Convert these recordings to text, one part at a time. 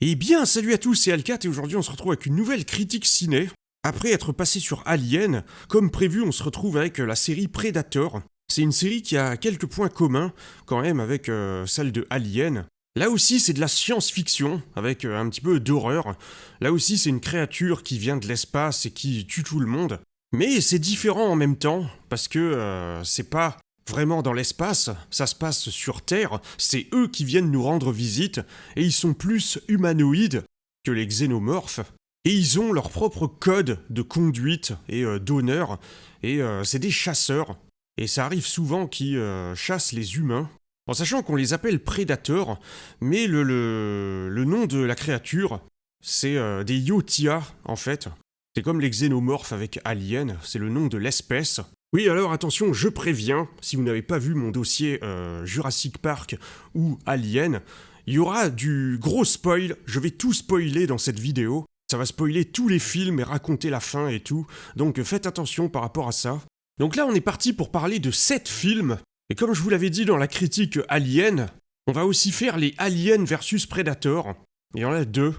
Eh bien, salut à tous, c'est Alcat et aujourd'hui on se retrouve avec une nouvelle critique ciné. Après être passé sur Alien, comme prévu, on se retrouve avec la série Predator. C'est une série qui a quelques points communs quand même avec celle de Alien. Là aussi, c'est de la science-fiction avec un petit peu d'horreur. Là aussi, c'est une créature qui vient de l'espace et qui tue tout le monde. Mais c'est différent en même temps parce que c'est pas vraiment dans l'espace, ça se passe sur Terre, c'est eux qui viennent nous rendre visite, et ils sont plus humanoïdes que les xénomorphes, et ils ont leur propre code de conduite et d'honneur, et c'est des chasseurs, et ça arrive souvent qu'ils chassent les humains, en sachant qu'on les appelle prédateurs, mais le nom de la créature, c'est des Yotia en fait. C'est comme les xénomorphes avec Alien, c'est le nom de l'espèce. Oui, alors attention, je préviens, si vous n'avez pas vu mon dossier Jurassic Park ou Alien, il y aura du gros spoil, je vais tout spoiler dans cette vidéo. Ça va spoiler tous les films et raconter la fin et tout, donc faites attention par rapport à ça. Donc là, on est parti pour parler de 7 films, et comme je vous l'avais dit dans la critique Alien, on va aussi faire les Alien versus Predator. Il y en a 2.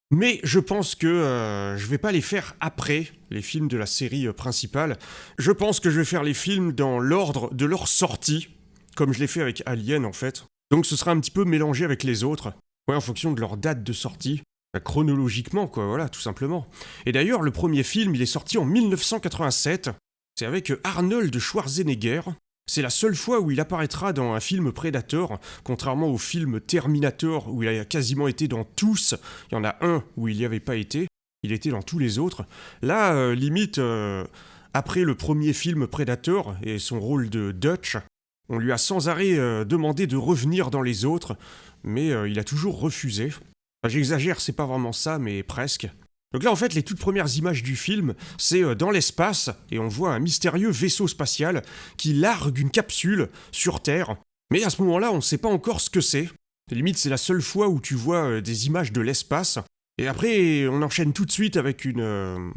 Mais je pense que je vais pas les faire après les films de la série principale. Je pense que je vais faire les films dans l'ordre de leur sortie, comme je l'ai fait avec Alien en fait. Donc ce sera un petit peu mélangé avec les autres, ouais, en fonction de leur date de sortie, chronologiquement quoi, voilà, tout simplement. Et d'ailleurs, le premier film, il est sorti en 1987. C'est avec Arnold Schwarzenegger. C'est la seule fois où il apparaîtra dans un film Predator, contrairement au film Terminator où il a quasiment été dans tous. Il y en a un où il n'y avait pas été, il était dans tous les autres. Là, limite, après le premier film Predator et son rôle de Dutch, on lui a sans arrêt demandé de revenir dans les autres, mais il a toujours refusé. Enfin, j'exagère, c'est pas vraiment ça, mais presque. Donc là, en fait, les toutes premières images du film, c'est dans l'espace, et on voit un mystérieux vaisseau spatial qui largue une capsule sur Terre. Mais à ce moment-là, on ne sait pas encore ce que c'est. Limite, c'est la seule fois où tu vois des images de l'espace. Et après, on enchaîne tout de suite avec une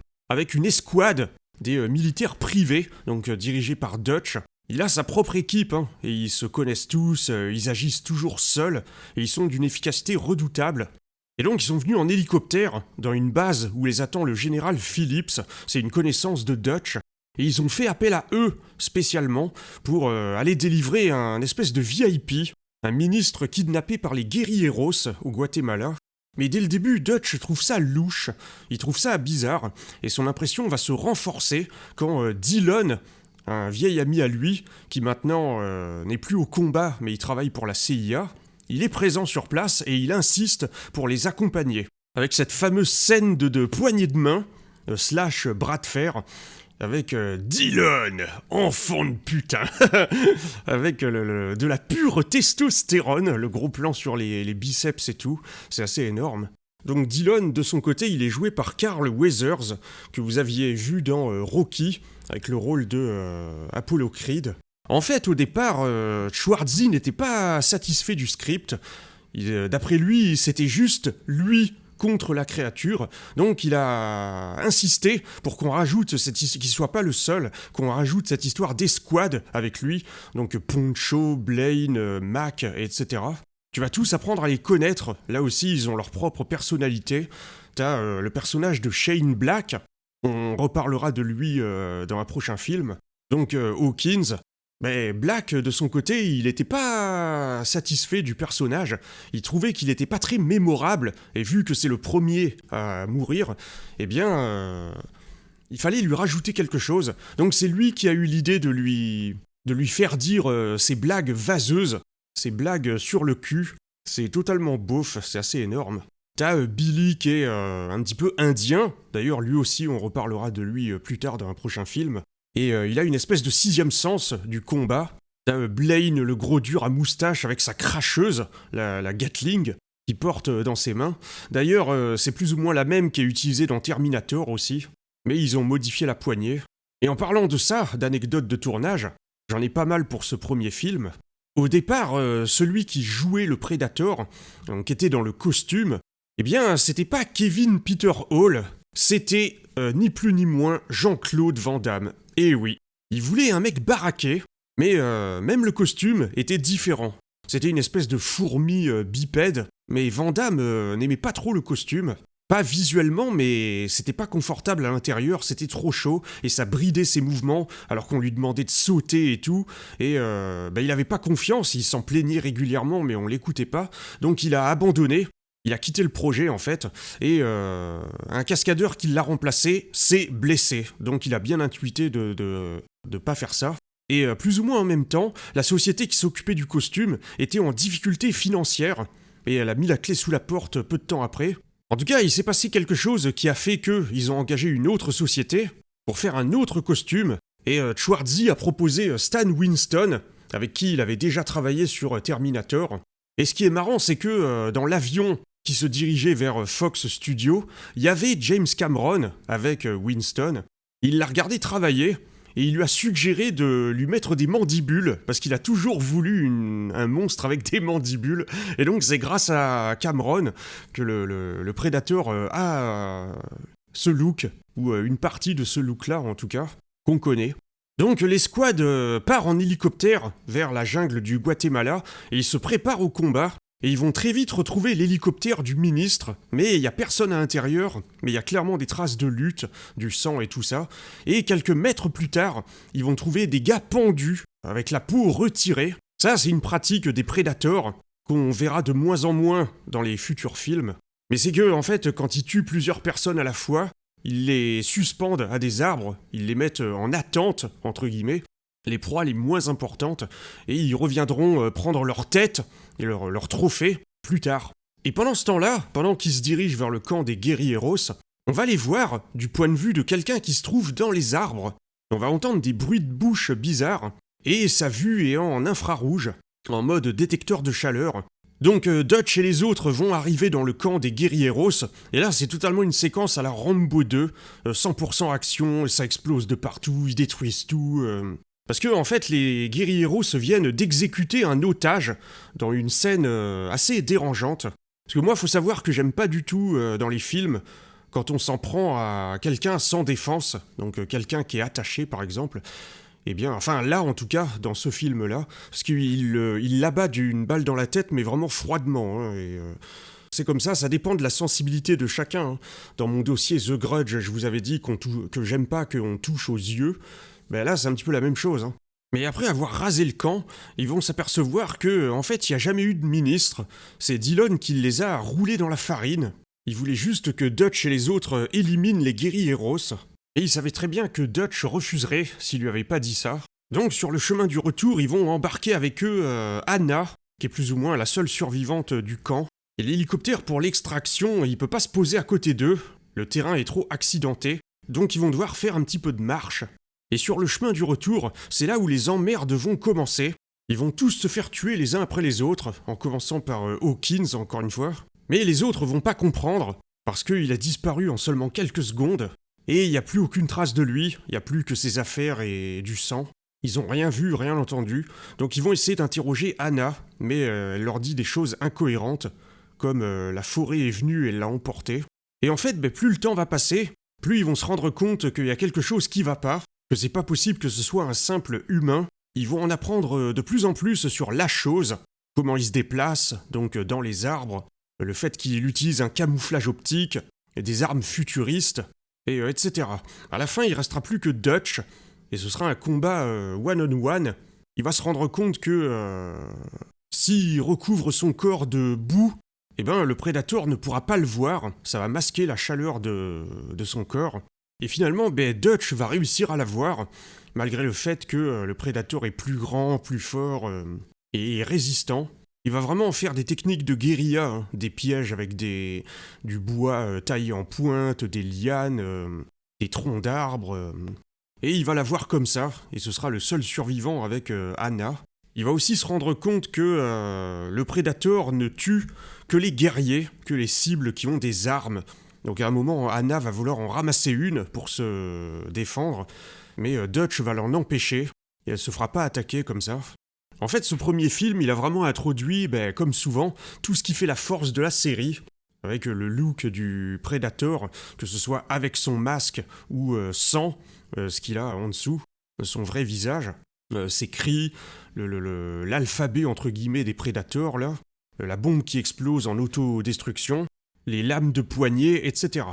escouade des militaires privés, donc dirigés par Dutch. Il a sa propre équipe, hein, et ils se connaissent tous, ils agissent toujours seuls, et ils sont d'une efficacité redoutable. Et donc ils sont venus en hélicoptère, dans une base où les attend le général Phillips, c'est une connaissance de Dutch, et ils ont fait appel à eux, spécialement, pour aller délivrer un espèce de VIP, un ministre kidnappé par les guérilleros au Guatemala. Mais dès le début, Dutch trouve ça louche, il trouve ça bizarre, et son impression va se renforcer quand Dillon, un vieil ami à lui, qui maintenant n'est plus au combat, mais il travaille pour la CIA, il est présent sur place et il insiste pour les accompagner. Avec cette fameuse scène de poignée de main, slash bras de fer, avec Dillon, enfant de putain, avec de la pure testostérone, le gros plan sur les biceps et tout, c'est assez énorme. Donc Dillon, de son côté, il est joué par Carl Weathers, que vous aviez vu dans Rocky, avec le rôle de Apollo Creed. En fait, au départ, Schwarzy n'était pas satisfait du script. D'après lui, c'était juste lui contre la créature. Donc il a insisté pour qu'on rajoute qu'il soit pas le seul, qu'on rajoute cette histoire d'escouade avec lui. Donc Poncho, Blaine, Mac, etc. Tu vas tous apprendre à les connaître. Là aussi, ils ont leur propre personnalité. T'as le personnage de Shane Black. On reparlera de lui dans un prochain film. Donc Hawkins. Mais Black, de son côté, il n'était pas satisfait du personnage. Il trouvait qu'il n'était pas très mémorable, et vu que c'est le premier à mourir, eh bien, il fallait lui rajouter quelque chose. Donc c'est lui qui a eu l'idée de lui faire dire ces blagues vaseuses, ces blagues sur le cul. C'est totalement beauf, c'est assez énorme. T'as Billy qui est un petit peu indien, d'ailleurs lui aussi on reparlera de lui plus tard dans un prochain film. Et il a une espèce de sixième sens du combat. T'as Blaine, le gros dur à moustache avec sa cracheuse, la Gatling, qu'il porte dans ses mains. D'ailleurs, c'est plus ou moins la même qui est utilisée dans Terminator aussi. Mais ils ont modifié la poignée. Et en parlant de ça, d'anecdotes de tournage, j'en ai pas mal pour ce premier film. Au départ, celui qui jouait le Predator, qui était dans le costume, eh bien, c'était pas Kevin Peter Hall, c'était ni plus ni moins Jean-Claude Van Damme. Et oui, il voulait un mec baraqué, mais même le costume était différent. C'était une espèce de fourmi bipède, mais Van Damme n'aimait pas trop le costume. Pas visuellement, mais c'était pas confortable à l'intérieur, c'était trop chaud, et ça bridait ses mouvements, alors qu'on lui demandait de sauter et tout, et il avait pas confiance, il s'en plaignait régulièrement, mais on l'écoutait pas, donc il a abandonné, il a quitté le projet en fait, et un cascadeur qui l'a remplacé s'est blessé, donc il a bien intuité de pas faire ça. Et plus ou moins en même temps, la société qui s'occupait du costume était en difficulté financière, et elle a mis la clé sous la porte peu de temps après. En tout cas, il s'est passé quelque chose qui a fait qu'ils ont engagé une autre société pour faire un autre costume, et Schwarzy a proposé Stan Winston, avec qui il avait déjà travaillé sur Terminator. Et ce qui est marrant, c'est que dans l'avion qui se dirigeait vers Fox Studios, il y avait James Cameron avec Winston. Il l'a regardé travailler, et il lui a suggéré de lui mettre des mandibules, parce qu'il a toujours voulu un monstre avec des mandibules, et donc c'est grâce à Cameron que le Predator a ce look, ou une partie de ce look-là en tout cas, qu'on connaît. Donc l'escouade part en hélicoptère vers la jungle du Guatemala, et ils se préparent au combat, et ils vont très vite retrouver l'hélicoptère du ministre, mais il n'y a personne à l'intérieur, mais il y a clairement des traces de lutte, du sang et tout ça. Et quelques mètres plus tard, ils vont trouver des gars pendus, avec la peau retirée. Ça, c'est une pratique des prédateurs, qu'on verra de moins en moins dans les futurs films. Mais c'est que, en fait, quand ils tuent plusieurs personnes à la fois, ils les suspendent à des arbres, ils les mettent en attente, entre guillemets, les proies les moins importantes, et ils reviendront prendre leur tête et leur trophée plus tard. Et pendant ce temps-là, pendant qu'ils se dirigent vers le camp des guerrilleros, on va les voir du point de vue de quelqu'un qui se trouve dans les arbres. On va entendre des bruits de bouche bizarres, et sa vue est en infrarouge, en mode détecteur de chaleur. Donc Dutch et les autres vont arriver dans le camp des guerrilleros, et là c'est totalement une séquence à la Rambo 2, 100% action, ça explose de partout, ils détruisent tout... Parce que, en fait, les guerrilleros viennent d'exécuter un otage dans une scène assez dérangeante. Parce que moi, faut savoir que j'aime pas du tout, dans les films, quand on s'en prend à quelqu'un sans défense, donc quelqu'un qui est attaché, par exemple. Eh bien, enfin, là, en tout cas, dans ce film-là, parce qu'il l'abat d'une balle dans la tête, mais vraiment froidement, hein, et... C'est comme ça dépend de la sensibilité de chacun. Hein. Dans mon dossier The Grudge, je vous avais dit que j'aime pas qu'on touche aux yeux. Ben là, c'est un petit peu la même chose. Hein. Mais après avoir rasé le camp, ils vont s'apercevoir que, en fait, il n'y a jamais eu de ministre. C'est Dillon qui les a roulés dans la farine. Il voulait juste que Dutch et les autres éliminent les guerrilleros. Et il savait très bien que Dutch refuserait s'il lui avait pas dit ça. Donc, sur le chemin du retour, ils vont embarquer avec eux Anna, qui est plus ou moins la seule survivante du camp. Et l'hélicoptère pour l'extraction, il peut pas se poser à côté d'eux. Le terrain est trop accidenté. Donc, ils vont devoir faire un petit peu de marche. Et sur le chemin du retour, c'est là où les emmerdes vont commencer. Ils vont tous se faire tuer les uns après les autres, en commençant par Hawkins, encore une fois. Mais les autres vont pas comprendre, parce qu'il a disparu en seulement quelques secondes, et il n'y a plus aucune trace de lui, il n'y a plus que ses affaires et du sang. Ils ont rien vu, rien entendu, donc ils vont essayer d'interroger Anna, mais elle leur dit des choses incohérentes, comme la forêt est venue et l'a emporté. Et en fait, plus le temps va passer, plus ils vont se rendre compte qu'il y a quelque chose qui va pas, que c'est pas possible que ce soit un simple humain. Ils vont en apprendre de plus en plus sur la chose, comment il se déplace, donc dans les arbres, le fait qu'il utilise un camouflage optique, des armes futuristes, et etc. À la fin, il restera plus que Dutch, et ce sera un combat one-on-one. Il va se rendre compte que s'il recouvre son corps de boue, eh ben, le Predator ne pourra pas le voir, ça va masquer la chaleur de son corps. Et finalement, Dutch va réussir à la voir, malgré le fait que le Predator est plus grand, plus fort et résistant. Il va vraiment faire des techniques de guérilla, hein, des pièges avec du bois taillé en pointe, des lianes, des troncs d'arbres. Et il va la voir comme ça, et ce sera le seul survivant avec Anna. Il va aussi se rendre compte que le Predator ne tue que les guerriers, que les cibles qui ont des armes. Donc à un moment, Anna va vouloir en ramasser une pour se défendre, mais Dutch va l'en empêcher, et elle se fera pas attaquer comme ça. En fait, ce premier film, il a vraiment introduit, comme souvent, tout ce qui fait la force de la série, avec le look du Predator, que ce soit avec son masque ou sans ce qu'il a en dessous, son vrai visage. Ces cris, l'alphabet entre guillemets des prédateurs, là, la bombe qui explose en autodestruction, les lames de poignée, etc.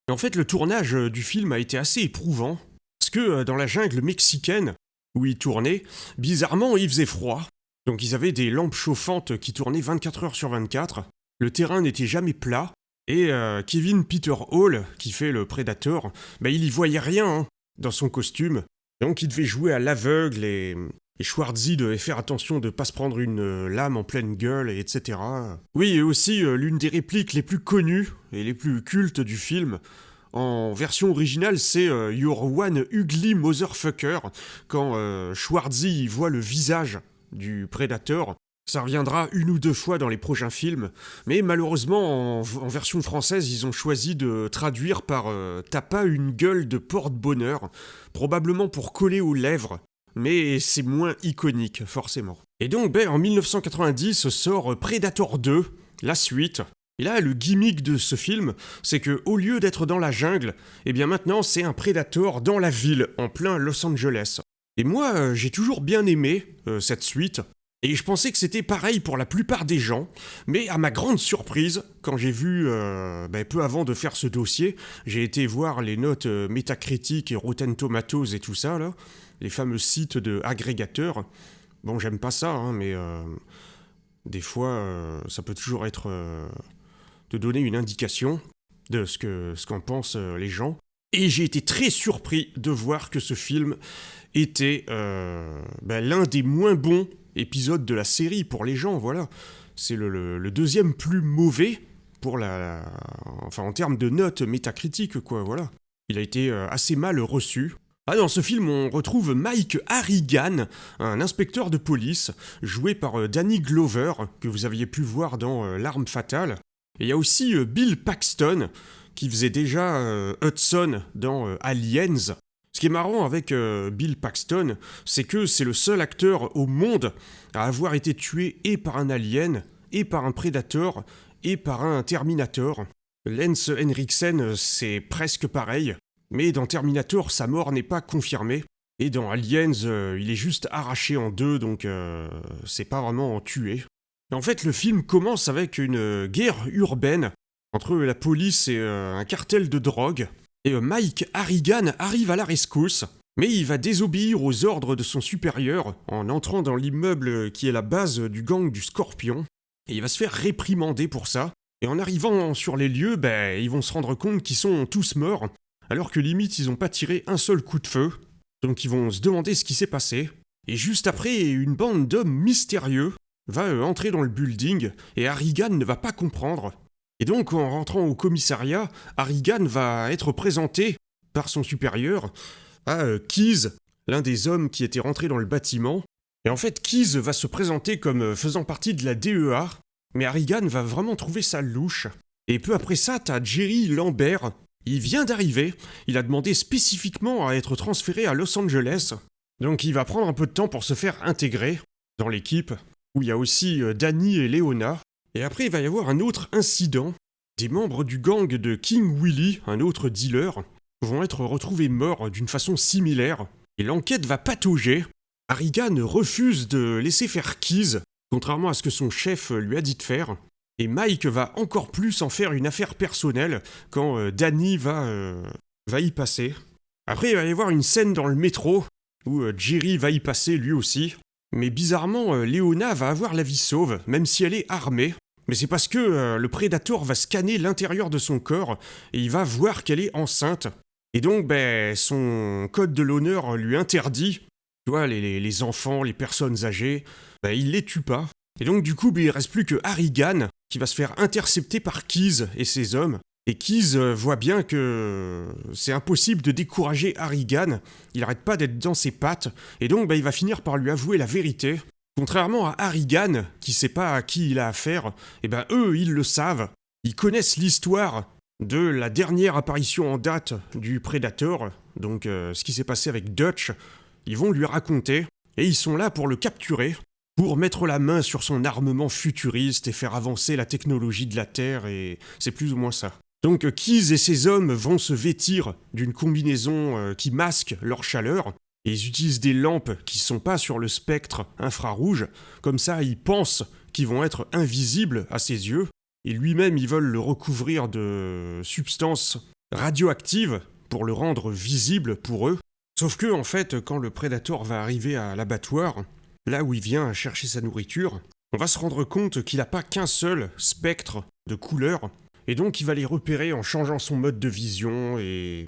Et en fait, le tournage du film a été assez éprouvant, parce que dans la jungle mexicaine, où ils tournaient, bizarrement, il faisait froid. Donc ils avaient des lampes chauffantes qui tournaient 24 heures sur 24, le terrain n'était jamais plat, et Kevin Peter Hall, qui fait le prédateur, il y voyait rien hein, dans son costume, donc il devait jouer à l'aveugle et Schwarzy devait faire attention de pas se prendre une lame en pleine gueule, etc. Oui, et aussi l'une des répliques les plus connues et les plus cultes du film, en version originale, c'est You're one ugly motherfucker, quand Schwarzy voit le visage du prédateur. Ça reviendra une ou deux fois dans les prochains films, mais malheureusement, en version française, ils ont choisi de traduire par T'as pas une gueule de porte-bonheur, probablement pour coller aux lèvres, mais c'est moins iconique, forcément. Et donc, en 1990 sort Predator 2, la suite. Et là, le gimmick de ce film, c'est que au lieu d'être dans la jungle, maintenant c'est un Predator dans la ville, en plein Los Angeles. Et moi, j'ai toujours bien aimé cette suite. Et je pensais que c'était pareil pour la plupart des gens, mais à ma grande surprise, quand j'ai vu, peu avant de faire ce dossier, j'ai été voir les notes Metacritic et Rotten Tomatoes et tout ça, là, les fameux sites de agrégateurs. Bon, j'aime pas ça, hein, mais des fois, ça peut toujours être te donner une indication de ce qu'en pensent les gens. Et j'ai été très surpris de voir que ce film était l'un des moins bons épisode de la série pour les gens, voilà. C'est le deuxième plus mauvais pour en termes de notes métacritiques, quoi, voilà. Il a été assez mal reçu. Dans ce film, on retrouve Mike Harrigan, un inspecteur de police, joué par Danny Glover, que vous aviez pu voir dans L'Arme Fatale. Et il y a aussi Bill Paxton, qui faisait déjà Hudson dans Aliens. Ce qui est marrant avec Bill Paxton, c'est que c'est le seul acteur au monde à avoir été tué et par un alien, et par un Predator, et par un Terminator. Lance Henriksen, c'est presque pareil, mais dans Terminator, sa mort n'est pas confirmée, et dans Aliens, il est juste arraché en deux, donc c'est pas vraiment tué. Et en fait, le film commence avec une guerre urbaine entre la police et un cartel de drogue. Et Mike Harrigan arrive à la rescousse, mais il va désobéir aux ordres de son supérieur en entrant dans l'immeuble qui est la base du gang du Scorpion. Et il va se faire réprimander pour ça. Et en arrivant sur les lieux, ils vont se rendre compte qu'ils sont tous morts, alors que limite ils n'ont pas tiré un seul coup de feu. Donc ils vont se demander ce qui s'est passé. Et juste après, une bande d'hommes mystérieux va entrer dans le building, et Harrigan ne va pas comprendre. Et donc, en rentrant au commissariat, Harrigan va être présenté par son supérieur à Keyes, l'un des hommes qui était rentré dans le bâtiment. Et en fait, Keyes va se présenter comme faisant partie de la DEA, mais Harrigan va vraiment trouver ça louche. Et peu après ça, t'as Jerry Lambert. Il vient d'arriver, il a demandé spécifiquement à être transféré à Los Angeles. Donc il va prendre un peu de temps pour se faire intégrer dans l'équipe, où il y a aussi Danny et Leona. Et après, il va y avoir un autre incident. Des membres du gang de King Willy, un autre dealer, vont être retrouvés morts d'une façon similaire. Et l'enquête va patauger. Harrigan refuse de laisser faire Keyes, contrairement à ce que son chef lui a dit de faire. Et Mike va encore plus en faire une affaire personnelle quand Danny va y passer. Après, il va y avoir une scène dans le métro où Jerry va y passer lui aussi. Mais bizarrement, Leona va avoir la vie sauve, même si elle est armée. Mais c'est parce que le Predator va scanner l'intérieur de son corps et il va voir qu'elle est enceinte. Et donc, son code de l'honneur lui interdit, tu vois, les enfants, les personnes âgées, il les tue pas. Et donc, du coup, il reste plus que Harrigan qui va se faire intercepter par Keyes et ses hommes. Et Keyes voit bien que c'est impossible de décourager Harrigan, il arrête pas d'être dans ses pattes, et donc il va finir par lui avouer la vérité. Contrairement à Harrigan, qui sait pas à qui il a affaire, eux, ils le savent. Ils connaissent l'histoire de la dernière apparition en date du Predator, donc ce qui s'est passé avec Dutch. Ils vont lui raconter, et ils sont là pour le capturer, pour mettre la main sur son armement futuriste et faire avancer la technologie de la Terre, et c'est plus ou moins ça. Donc Keyes et ses hommes vont se vêtir d'une combinaison qui masque leur chaleur, Et ils utilisent des lampes qui sont pas sur le spectre infrarouge, comme ça ils pensent qu'ils vont être invisibles à ses yeux, et lui-même ils veulent le recouvrir de substances radioactives pour le rendre visible pour eux. Sauf que, en fait, quand le prédateur va arriver à l'abattoir, là où il vient chercher sa nourriture, on va se rendre compte qu'il n'a pas qu'un seul spectre de couleur, et donc il va les repérer en changeant son mode de vision, et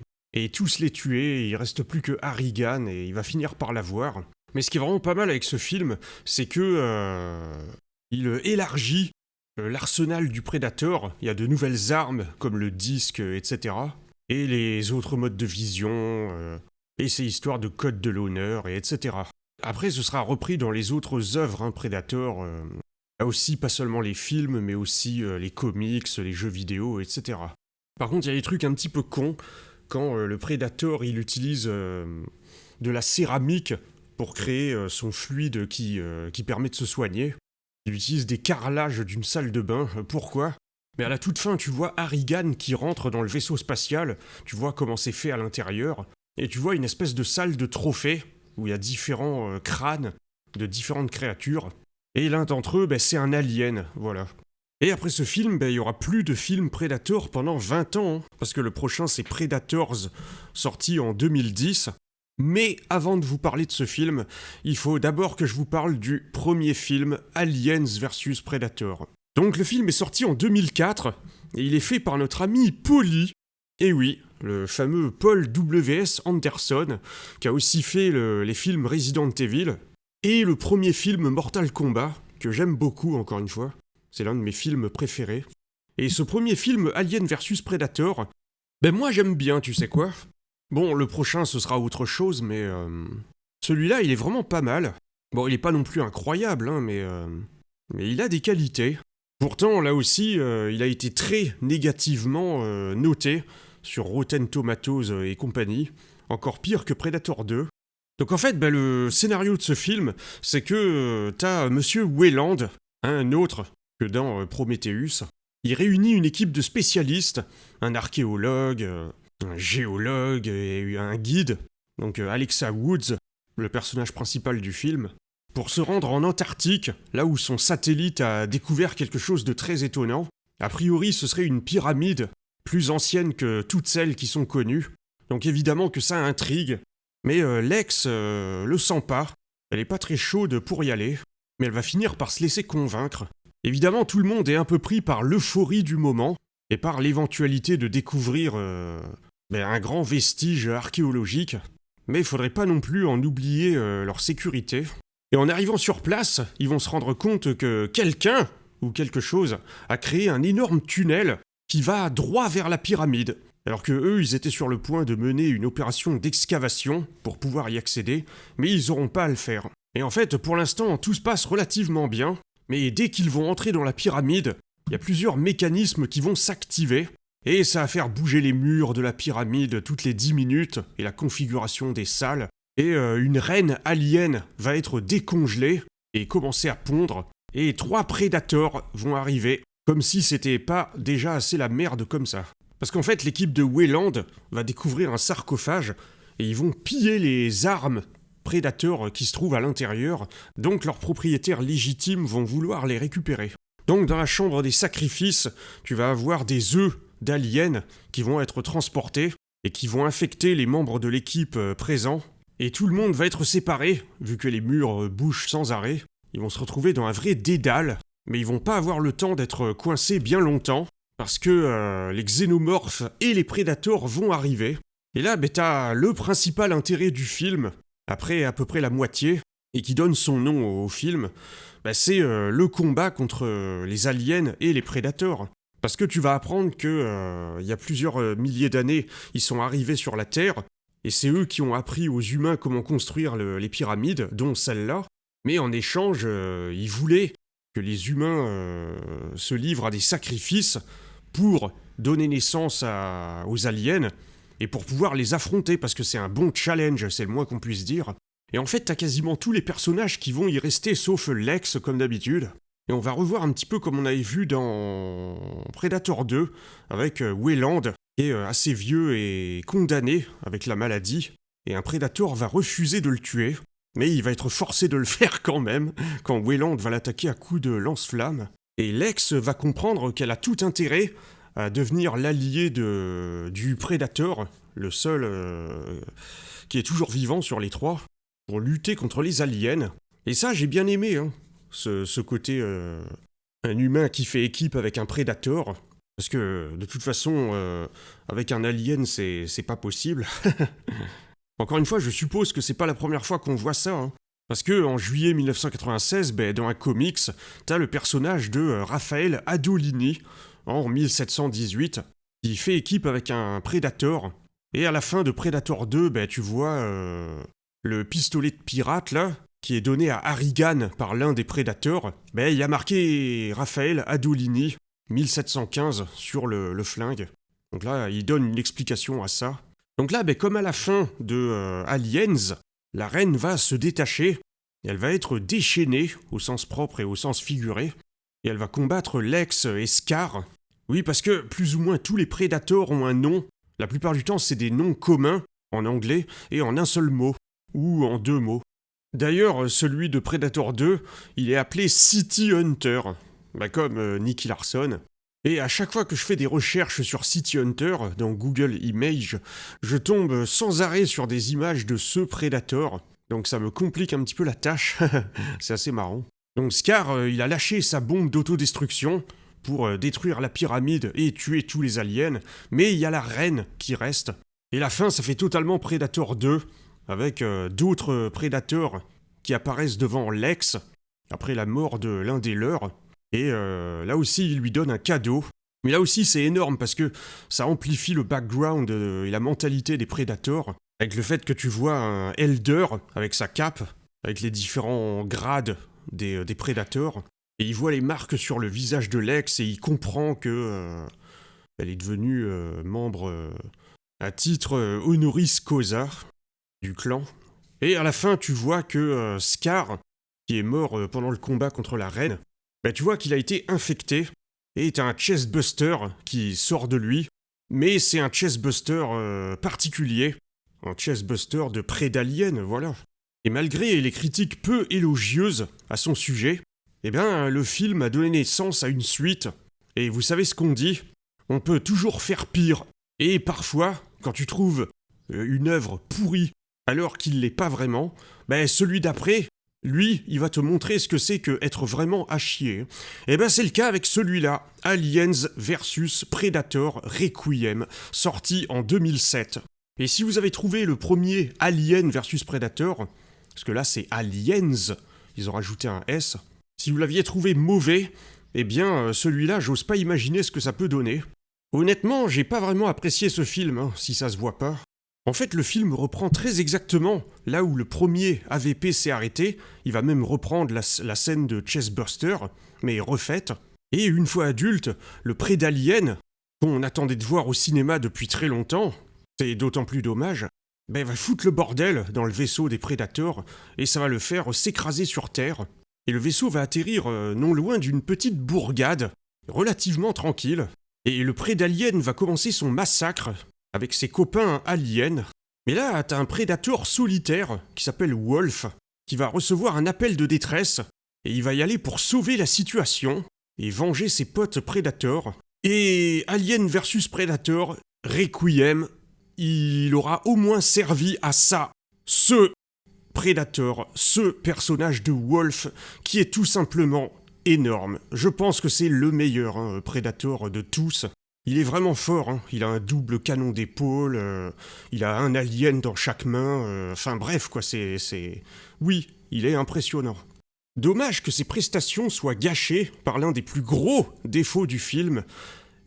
tous les tuer, et il reste plus que Harrigan, et il va finir par la voir. Mais ce qui est vraiment pas mal avec ce film, c'est que il élargit l'arsenal du prédateur. Il y a de nouvelles armes, comme le disque, etc. Et les autres modes de vision, et ces histoires de code de l'honneur, et etc. Après, ce sera repris dans les autres œuvres, hein, Predator. Là aussi, pas seulement les films, mais aussi les comics, les jeux vidéo, etc. Par contre, il y a des trucs un petit peu cons, quand le Predator, il utilise de la céramique pour créer son fluide qui permet de se soigner. Il utilise des carrelages d'une salle de bain. Pourquoi ? Mais à la toute fin, tu vois Harrigan qui rentre dans le vaisseau spatial, tu vois comment c'est fait à l'intérieur, et tu vois une espèce de salle de trophées, où il y a différents crânes de différentes créatures, et l'un d'entre eux, c'est un alien, voilà. Et après ce film, il y aura plus de films Predator pendant 20 ans, hein, parce que le prochain c'est Predators, sorti en 2010. Mais avant de vous parler de ce film, il faut d'abord que je vous parle du premier film, Aliens vs Predator. Donc le film est sorti en 2004, et il est fait par notre ami Paulie. Et oui, le fameux Paul W.S. Anderson, qui a aussi fait les films Resident Evil, et le premier film Mortal Kombat, que j'aime beaucoup encore une fois. C'est l'un de mes films préférés. Et ce premier film, Alien vs Predator, moi j'aime bien, tu sais quoi. Bon, le prochain ce sera autre chose, mais celui-là il est vraiment pas mal. Bon, il est pas non plus incroyable, hein, mais il a des qualités. Pourtant, là aussi, il a été très négativement noté sur Rotten Tomatoes et compagnie, encore pire que Predator 2. Donc en fait, le scénario de ce film, c'est que t'as Monsieur Weyland, un autre que dans Prometheus. Il réunit une équipe de spécialistes, un archéologue, un géologue et un guide, donc Alexa Woods, le personnage principal du film, pour se rendre en Antarctique, là où son satellite a découvert quelque chose de très étonnant. A priori, ce serait une pyramide, plus ancienne que toutes celles qui sont connues, donc évidemment que ça intrigue. Mais Lex le sent pas, elle est pas très chaude pour y aller, mais elle va finir par se laisser convaincre. Évidemment, tout le monde est un peu pris par l'euphorie du moment, et par l'éventualité de découvrir un grand vestige archéologique, mais il faudrait pas non plus en oublier leur sécurité. Et en arrivant sur place, ils vont se rendre compte que quelqu'un, ou quelque chose, a créé un énorme tunnel qui va droit vers la pyramide. Alors que eux, ils étaient sur le point de mener une opération d'excavation pour pouvoir y accéder, mais ils n'auront pas à le faire. Et en fait, pour l'instant, tout se passe relativement bien, mais dès qu'ils vont entrer dans la pyramide, il y a plusieurs mécanismes qui vont s'activer, et ça va faire bouger les murs de la pyramide toutes les 10 minutes, et la configuration des salles, et une reine alien va être décongelée, et commencer à pondre, et 3 prédateurs vont arriver, comme si c'était pas déjà assez la merde comme ça. Parce qu'en fait, l'équipe de Weyland va découvrir un sarcophage, et ils vont piller les armes prédateurs qui se trouvent à l'intérieur, donc leurs propriétaires légitimes vont vouloir les récupérer. Donc dans la chambre des sacrifices, tu vas avoir des œufs d'aliens qui vont être transportés, et qui vont infecter les membres de l'équipe présents, et tout le monde va être séparé, vu que les murs bougent sans arrêt. Ils vont se retrouver dans un vrai dédale, mais ils vont pas avoir le temps d'être coincés bien longtemps, parce que les xénomorphes et les prédateurs vont arriver. Et là, t'as le principal intérêt du film, après à peu près la moitié, et qui donne son nom au film, c'est le combat contre les aliens et les prédateurs. Parce que tu vas apprendre que il y a plusieurs milliers d'années, ils sont arrivés sur la Terre, et c'est eux qui ont appris aux humains comment construire les pyramides, dont celle-là, mais en échange, ils voulaient que les humains se livrent à des sacrifices pour donner naissance aux aliens, et pour pouvoir les affronter, parce que c'est un bon challenge, c'est le moins qu'on puisse dire. Et en fait, t'as quasiment tous les personnages qui vont y rester, sauf Lex, comme d'habitude. Et on va revoir un petit peu comme on avait vu dans Predator 2, avec Weyland, qui est assez vieux et condamné avec la maladie. et un Predator va refuser de le tuer, mais il va être forcé de le faire quand même, quand Weyland va l'attaquer à coups de lance-flamme. Et Lex va comprendre qu'elle a tout intérêt à devenir l'allié du Predator, le seul qui est toujours vivant sur les trois, pour lutter contre les aliens. Et ça, j'ai bien aimé, hein, ce côté un humain qui fait équipe avec un Predator, parce que de toute façon, avec un alien, c'est pas possible. Encore une fois, je suppose que c'est pas la première fois qu'on voit ça, hein. Parce que en juillet 1996, dans un comics, t'as le personnage de Raphaël Adolini, en 1718, qui fait équipe avec un Predator. Et à la fin de Predator 2, tu vois le pistolet de pirate, là, qui est donné à Harrigan par l'un des Predators. Il y a marqué Raphaël Adolini, 1715, sur le flingue. Donc là, il donne une explication à ça. Donc là, comme à la fin de Aliens, la reine va se détacher, et elle va être déchaînée, au sens propre et au sens figuré, et elle va combattre Lex et Scar. Oui, parce que plus ou moins tous les Predators ont un nom. La plupart du temps, c'est des noms communs, en anglais, et en un seul mot, ou en deux mots. D'ailleurs, celui de Predator 2, il est appelé City Hunter, comme Nicky Larson. Et à chaque fois que je fais des recherches sur City Hunter, dans Google Images, je tombe sans arrêt sur des images de ce Predator. Donc ça me complique un petit peu la tâche, c'est assez marrant. Donc Scar, il a lâché sa bombe d'autodestruction pour détruire la pyramide et tuer tous les aliens, mais il y a la reine qui reste. Et la fin, ça fait totalement Predator 2, avec d'autres Predators qui apparaissent devant Lex, après la mort de l'un des leurs. Et là aussi, il lui donne un cadeau. Mais là aussi, c'est énorme parce que ça amplifie le background et la mentalité des Predators. Avec le fait que tu vois un Elder avec sa cape, avec les différents grades des Predators. Et il voit les marques sur le visage de Lex et il comprend que elle est devenue membre à titre honoris causa du clan. Et à la fin, tu vois que Scar, qui est mort pendant le combat contre la reine, tu vois qu'il a été infecté, et t'as un chestbuster qui sort de lui, mais c'est un chestbuster particulier, un chestbuster de prédalien, voilà. Et malgré les critiques peu élogieuses à son sujet, le film a donné naissance à une suite, et vous savez ce qu'on dit, on peut toujours faire pire. Et parfois, quand tu trouves une œuvre pourrie alors qu'il l'est pas vraiment, celui d'après, lui, il va te montrer ce que c'est que être vraiment à chier. C'est le cas avec celui-là, Aliens vs Predator Requiem, sorti en 2007. Et si vous avez trouvé le premier Alien vs Predator, parce que là c'est Aliens, ils ont rajouté un S, si vous l'aviez trouvé mauvais, celui-là, j'ose pas imaginer ce que ça peut donner. Honnêtement, j'ai pas vraiment apprécié ce film, si ça se voit pas. En fait, le film reprend très exactement là où le premier AVP s'est arrêté. Il va même reprendre la scène de Chestbuster, mais refaite. Et une fois adulte, le Prédalien, qu'on attendait de voir au cinéma depuis très longtemps, c'est d'autant plus dommage, va foutre le bordel dans le vaisseau des Predators, et ça va le faire s'écraser sur Terre. Et le vaisseau va atterrir non loin d'une petite bourgade, relativement tranquille. Et le Prédalien va commencer son massacre avec ses copains aliens. Mais là, t'as un Predator solitaire qui s'appelle Wolf, qui va recevoir un appel de détresse, et il va y aller pour sauver la situation et venger ses potes Predator. Et Alien vs Predator, Requiem, il aura au moins servi à ça. Ce Predator, ce personnage de Wolf, qui est tout simplement énorme. Je pense que c'est le meilleur Predator de tous. Il est vraiment fort, il a un double canon d'épaule, il a un alien dans chaque main, c'est... Oui, il est impressionnant. Dommage que ses prestations soient gâchées par l'un des plus gros défauts du film,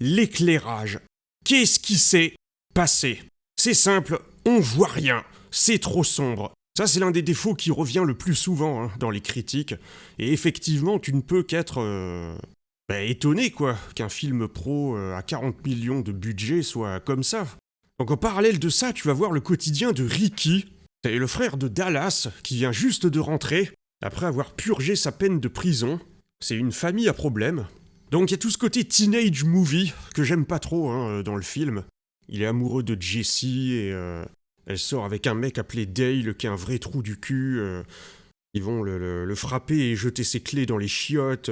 l'éclairage. Qu'est-ce qui s'est passé ? C'est simple, on voit rien, c'est trop sombre. Ça, c'est l'un des défauts qui revient le plus souvent dans les critiques, et effectivement, tu ne peux qu'être... étonné qu'un film pro à 40 millions de budget soit comme ça. Donc en parallèle de ça, tu vas voir le quotidien de Ricky, c'est le frère de Dallas qui vient juste de rentrer après avoir purgé sa peine de prison. C'est une famille à problème. Donc il y a tout ce côté teenage movie que j'aime pas trop dans le film. Il est amoureux de Jessie et Elle sort avec un mec appelé Dale, qui est un vrai trou du cul. Ils vont le frapper et jeter ses clés dans les chiottes.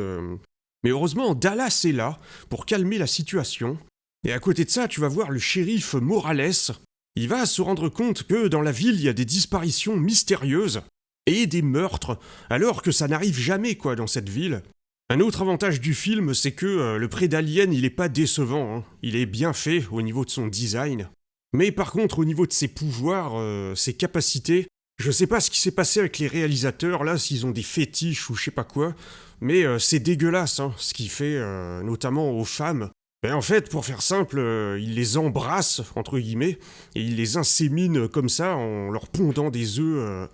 Mais heureusement, Dallas est là pour calmer la situation. Et à côté de ça, tu vas voir le shérif Morales. Il va se rendre compte que dans la ville, il y a des disparitions mystérieuses et des meurtres, alors que ça n'arrive jamais dans cette ville. Un autre avantage du film, c'est que le pré d'Alien, il est pas décevant, hein. Il est bien fait au niveau de son design. Mais par contre, au niveau de ses pouvoirs, ses capacités, je sais pas ce qui s'est passé avec les réalisateurs, là, s'ils ont des fétiches ou je sais pas quoi, mais c'est dégueulasse, hein, ce qu'il fait, notamment aux femmes. Ben en fait, pour faire simple, il les embrasse, entre guillemets, et il les insémine comme ça, en leur pondant des œufs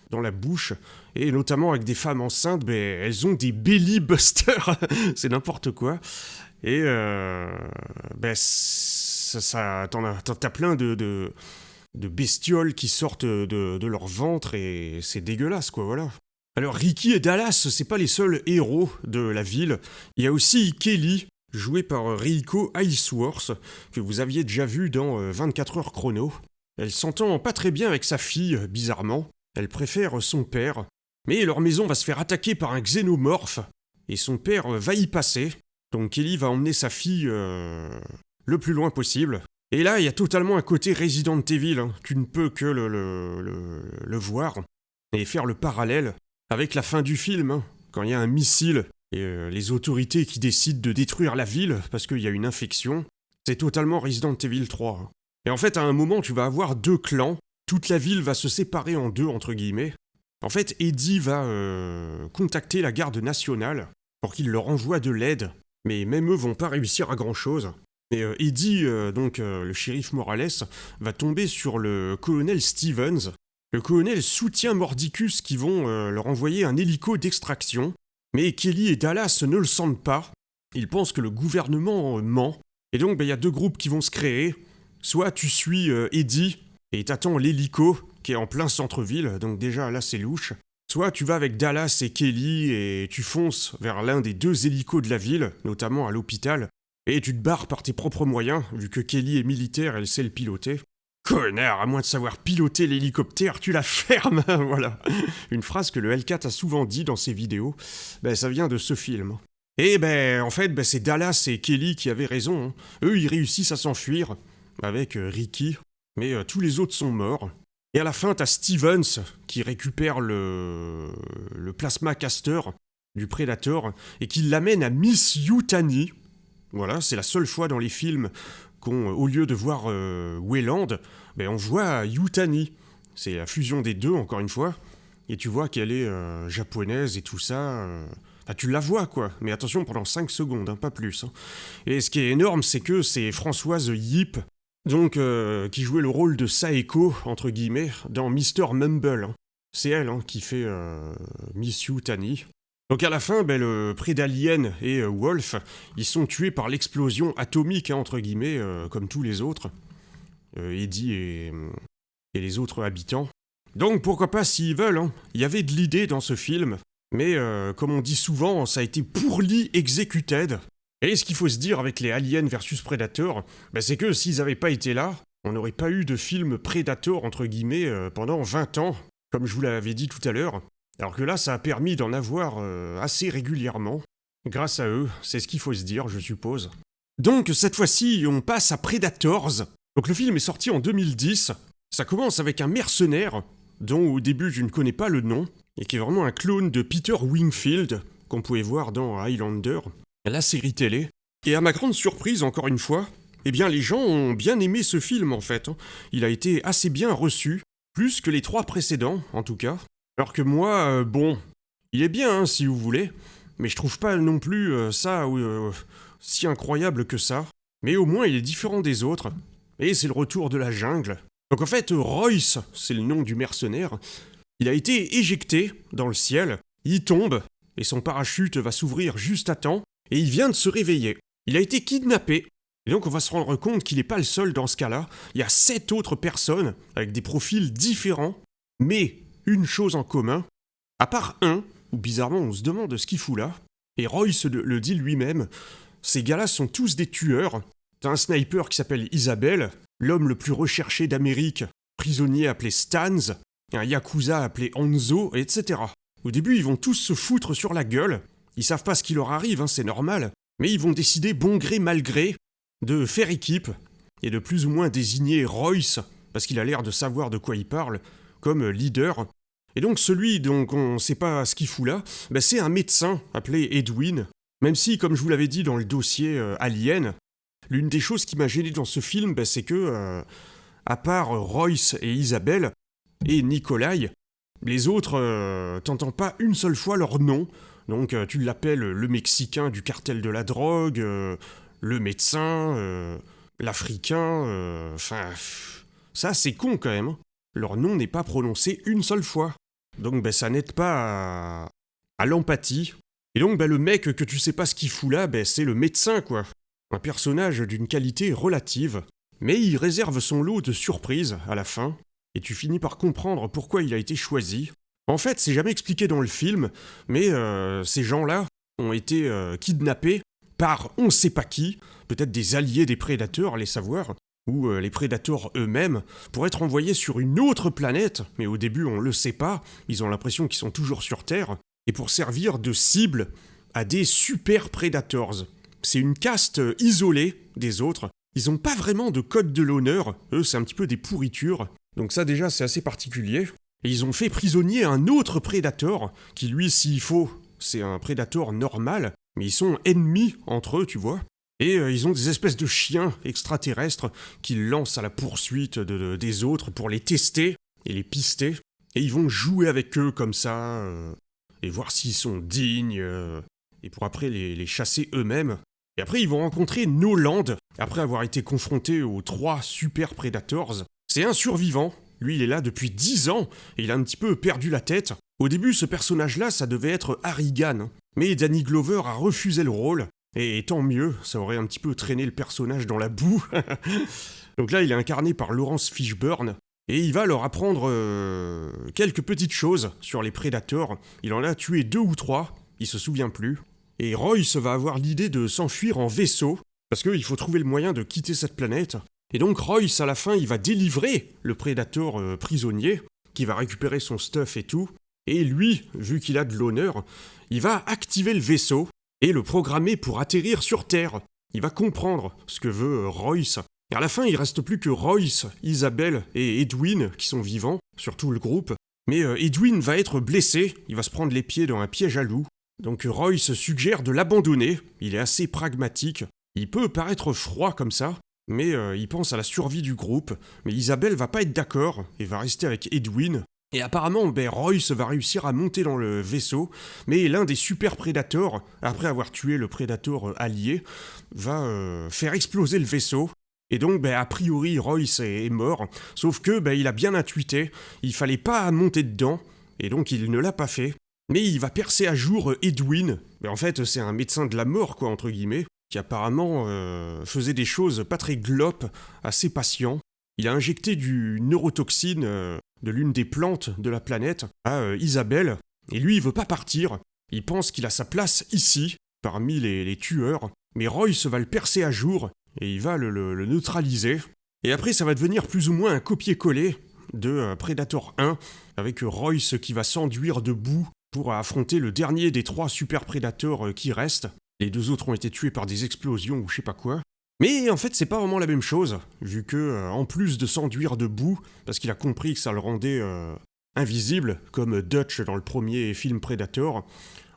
dans la bouche, et notamment avec des femmes enceintes, ben, elles ont des belly busters, c'est n'importe quoi, et ben t'as plein de bestioles qui sortent de leur ventre, et c'est dégueulasse, voilà. Alors Ricky et Dallas, c'est pas les seuls héros de la ville, il y a aussi Kelly, jouée par Reiko Iceworth, que vous aviez déjà vu dans 24 heures chrono. Elle s'entend pas très bien avec sa fille, bizarrement. Elle préfère son père. Mais leur maison va se faire attaquer par un xénomorphe, et son père va y passer. Donc Kelly va emmener sa fille le plus loin possible. Et là, il y a totalement un côté Resident Evil, hein. Tu ne peux que le voir, et faire le parallèle avec la fin du film, hein, quand il y a un missile et les autorités qui décident de détruire la ville parce qu'il y a une infection. C'est totalement Resident Evil 3. Hein. Et en fait, à un moment, tu vas avoir deux clans. Toute la ville va se séparer en deux, entre guillemets. En fait, Eddie va contacter la garde nationale pour qu'il leur envoie de l'aide. Mais même eux vont pas réussir à grand-chose. Et Eddie, le shérif Morales, va tomber sur le colonel Stevens. Le colonel soutient Mordicus qui vont leur envoyer un hélico d'extraction. Mais Kelly et Dallas ne le sentent pas. Ils pensent que le gouvernement ment. Et donc, il y a deux groupes qui vont se créer. Soit tu suis Eddie et t'attends l'hélico qui est en plein centre-ville, donc déjà là c'est louche. Soit tu vas avec Dallas et Kelly et tu fonces vers l'un des deux hélicos de la ville, notamment à l'hôpital, et tu te barres par tes propres moyens, vu que Kelly est militaire, elle sait le piloter. Connard, à moins de savoir piloter l'hélicoptère, tu la fermes. Voilà. Une phrase que le Hellcat a souvent dit dans ses vidéos. Ça vient de ce film. Et en fait, c'est Dallas et Kelly qui avaient raison. Hein. Eux, ils réussissent à s'enfuir avec Ricky, mais tous les autres sont morts. Et à la fin, t'as Stevens qui récupère le plasma caster du Predator et qui l'amène à Miss Yutani. Voilà, c'est la seule fois dans les films qu'au lieu de voir Weyland, on voit Yutani. C'est la fusion des deux, encore une fois. Et tu vois qu'elle est japonaise et tout ça. Tu la vois, Mais attention, pendant 5 secondes, hein, pas plus. Hein. Et ce qui est énorme, c'est que c'est Françoise Yip, donc, qui jouait le rôle de Saeko, entre guillemets, dans Mr. Mumble. Hein. C'est elle qui fait Miss Yutani. Donc à la fin, le Prédalien et Wolf, ils sont tués par l'explosion atomique, hein, entre guillemets, comme tous les autres. Eddie et les autres habitants. Donc pourquoi pas s'ils veulent, hein. Il y avait de l'idée dans ce film, mais comme on dit souvent, ça a été poorly executed. Et ce qu'il faut se dire avec les Aliens versus Predator, c'est que s'ils n'avaient pas été là, on n'aurait pas eu de film Predator, entre guillemets, pendant 20 ans, comme je vous l'avais dit tout à l'heure. Alors que là, ça a permis d'en avoir assez régulièrement. Grâce à eux, c'est ce qu'il faut se dire, je suppose. Donc, cette fois-ci, on passe à Predators. Donc le film est sorti en 2010. Ça commence avec un mercenaire, dont au début je ne connais pas le nom, et qui est vraiment un clone de Peter Wingfield, qu'on pouvait voir dans Highlander, la série télé. Et à ma grande surprise, encore une fois, les gens ont bien aimé ce film, en fait. Il a été assez bien reçu, plus que les 3 précédents, en tout cas. Alors que moi, il est bien, hein, si vous voulez, mais je trouve pas non plus ça si incroyable que ça. Mais au moins, il est différent des autres, et c'est le retour de la jungle. Donc en fait, Royce, c'est le nom du mercenaire, il a été éjecté dans le ciel, il tombe, et son parachute va s'ouvrir juste à temps, et il vient de se réveiller. Il a été kidnappé, et donc on va se rendre compte qu'il n'est pas le seul dans ce cas-là. Il y a 7 autres personnes, avec des profils différents, mais une chose en commun, à part un, où bizarrement on se demande ce qu'il fout là, et Royce le dit lui-même, ces gars-là sont tous des tueurs. T'as un sniper qui s'appelle Isabelle, l'homme le plus recherché d'Amérique, prisonnier appelé Stans, un yakuza appelé Hanzo, etc. Au début, ils vont tous se foutre sur la gueule, ils savent pas ce qui leur arrive, c'est normal, mais ils vont décider bon gré mal gré de faire équipe et de plus ou moins désigner Royce, parce qu'il a l'air de savoir de quoi il parle, comme leader. Et donc celui dont on sait pas ce qu'il fout là, c'est un médecin appelé Edwin, même si, comme je vous l'avais dit dans le dossier Alien, l'une des choses qui m'a gêné dans ce film, c'est que, à part Royce et Isabelle, et Nikolai, les autres, t'entends pas une seule fois leur nom. Donc tu l'appelles le Mexicain du cartel de la drogue, le médecin, l'Africain, ça c'est con quand même. Leur nom n'est pas prononcé une seule fois. Donc ça n'aide pas à l'empathie. Et donc le mec que tu sais pas ce qu'il fout là, c'est le médecin quoi. Un personnage d'une qualité relative. Mais il réserve son lot de surprises à la fin. Et tu finis par comprendre pourquoi il a été choisi. En fait, c'est jamais expliqué dans le film, mais ces gens-là ont été kidnappés par on sait pas qui, peut-être des alliés des prédateurs, allez savoir, ou les prédateurs eux-mêmes, pour être envoyés sur une autre planète, mais au début on le sait pas, ils ont l'impression qu'ils sont toujours sur Terre, et pour servir de cible à des super prédateurs. C'est une caste isolée des autres, ils ont pas vraiment de code de l'honneur, eux c'est un petit peu des pourritures, donc ça déjà c'est assez particulier. Et ils ont fait prisonnier un autre prédateur, qui lui, s'il faut, c'est un prédateur normal, mais ils sont ennemis entre eux, tu vois. Et ils ont des espèces de chiens extraterrestres qu'ils lancent à la poursuite des autres pour les tester et les pister. Et ils vont jouer avec eux comme ça, et voir s'ils sont dignes, et pour après les chasser eux-mêmes. Et après, ils vont rencontrer Noland, après avoir été confrontés aux 3 super predators. C'est un survivant. Lui, il est là depuis 10 ans, et il a un petit peu perdu la tête. Au début, ce personnage-là, ça devait être Harrigan, mais Danny Glover a refusé le rôle, et tant mieux, ça aurait un petit peu traîné le personnage dans la boue. Donc là, il est incarné par Laurence Fishburne, et il va leur apprendre quelques petites choses sur les prédateurs. Il en a tué 2 ou 3, il se souvient plus. Et Royce va avoir l'idée de s'enfuir en vaisseau, parce qu'il faut trouver le moyen de quitter cette planète. Et donc Royce, à la fin, il va délivrer le prédateur prisonnier, qui va récupérer son stuff et tout, et lui, vu qu'il a de l'honneur, il va activer le vaisseau et le programmer pour atterrir sur Terre. Il va comprendre ce que veut Royce. Et à la fin, il reste plus que Royce, Isabelle et Edwin qui sont vivants, sur tout le groupe. Mais Edwin va être blessé, il va se prendre les pieds dans un piège à loup. Donc Royce suggère de l'abandonner, il est assez pragmatique. Il peut paraître froid comme ça, mais il pense à la survie du groupe. Mais Isabelle va pas être d'accord et va rester avec Edwin. Et apparemment, Royce va réussir à monter dans le vaisseau, mais l'un des super prédateurs, après avoir tué le prédateur allié, va faire exploser le vaisseau. Et donc, a priori, Royce est mort, sauf que il a bien intuité, il fallait pas monter dedans, et donc il ne l'a pas fait. Mais il va percer à jour Edwin, mais en fait c'est un médecin de la mort, quoi, entre guillemets, qui apparemment faisait des choses pas très glopes à ses patients. Il a injecté du neurotoxine de l'une des plantes de la planète à Isabelle, et lui il veut pas partir, il pense qu'il a sa place ici, parmi les tueurs, mais Royce va le percer à jour, et il va le neutraliser. Et après ça va devenir plus ou moins un copier-coller de Predator 1, avec Royce qui va s'enduire de boue pour affronter le dernier des 3 super prédateurs qui restent. Les 2 autres ont été tués par des explosions ou je sais pas quoi. Mais en fait, c'est pas vraiment la même chose, vu que, en plus de s'enduire de boue, parce qu'il a compris que ça le rendait invisible, comme Dutch dans le premier film Predator,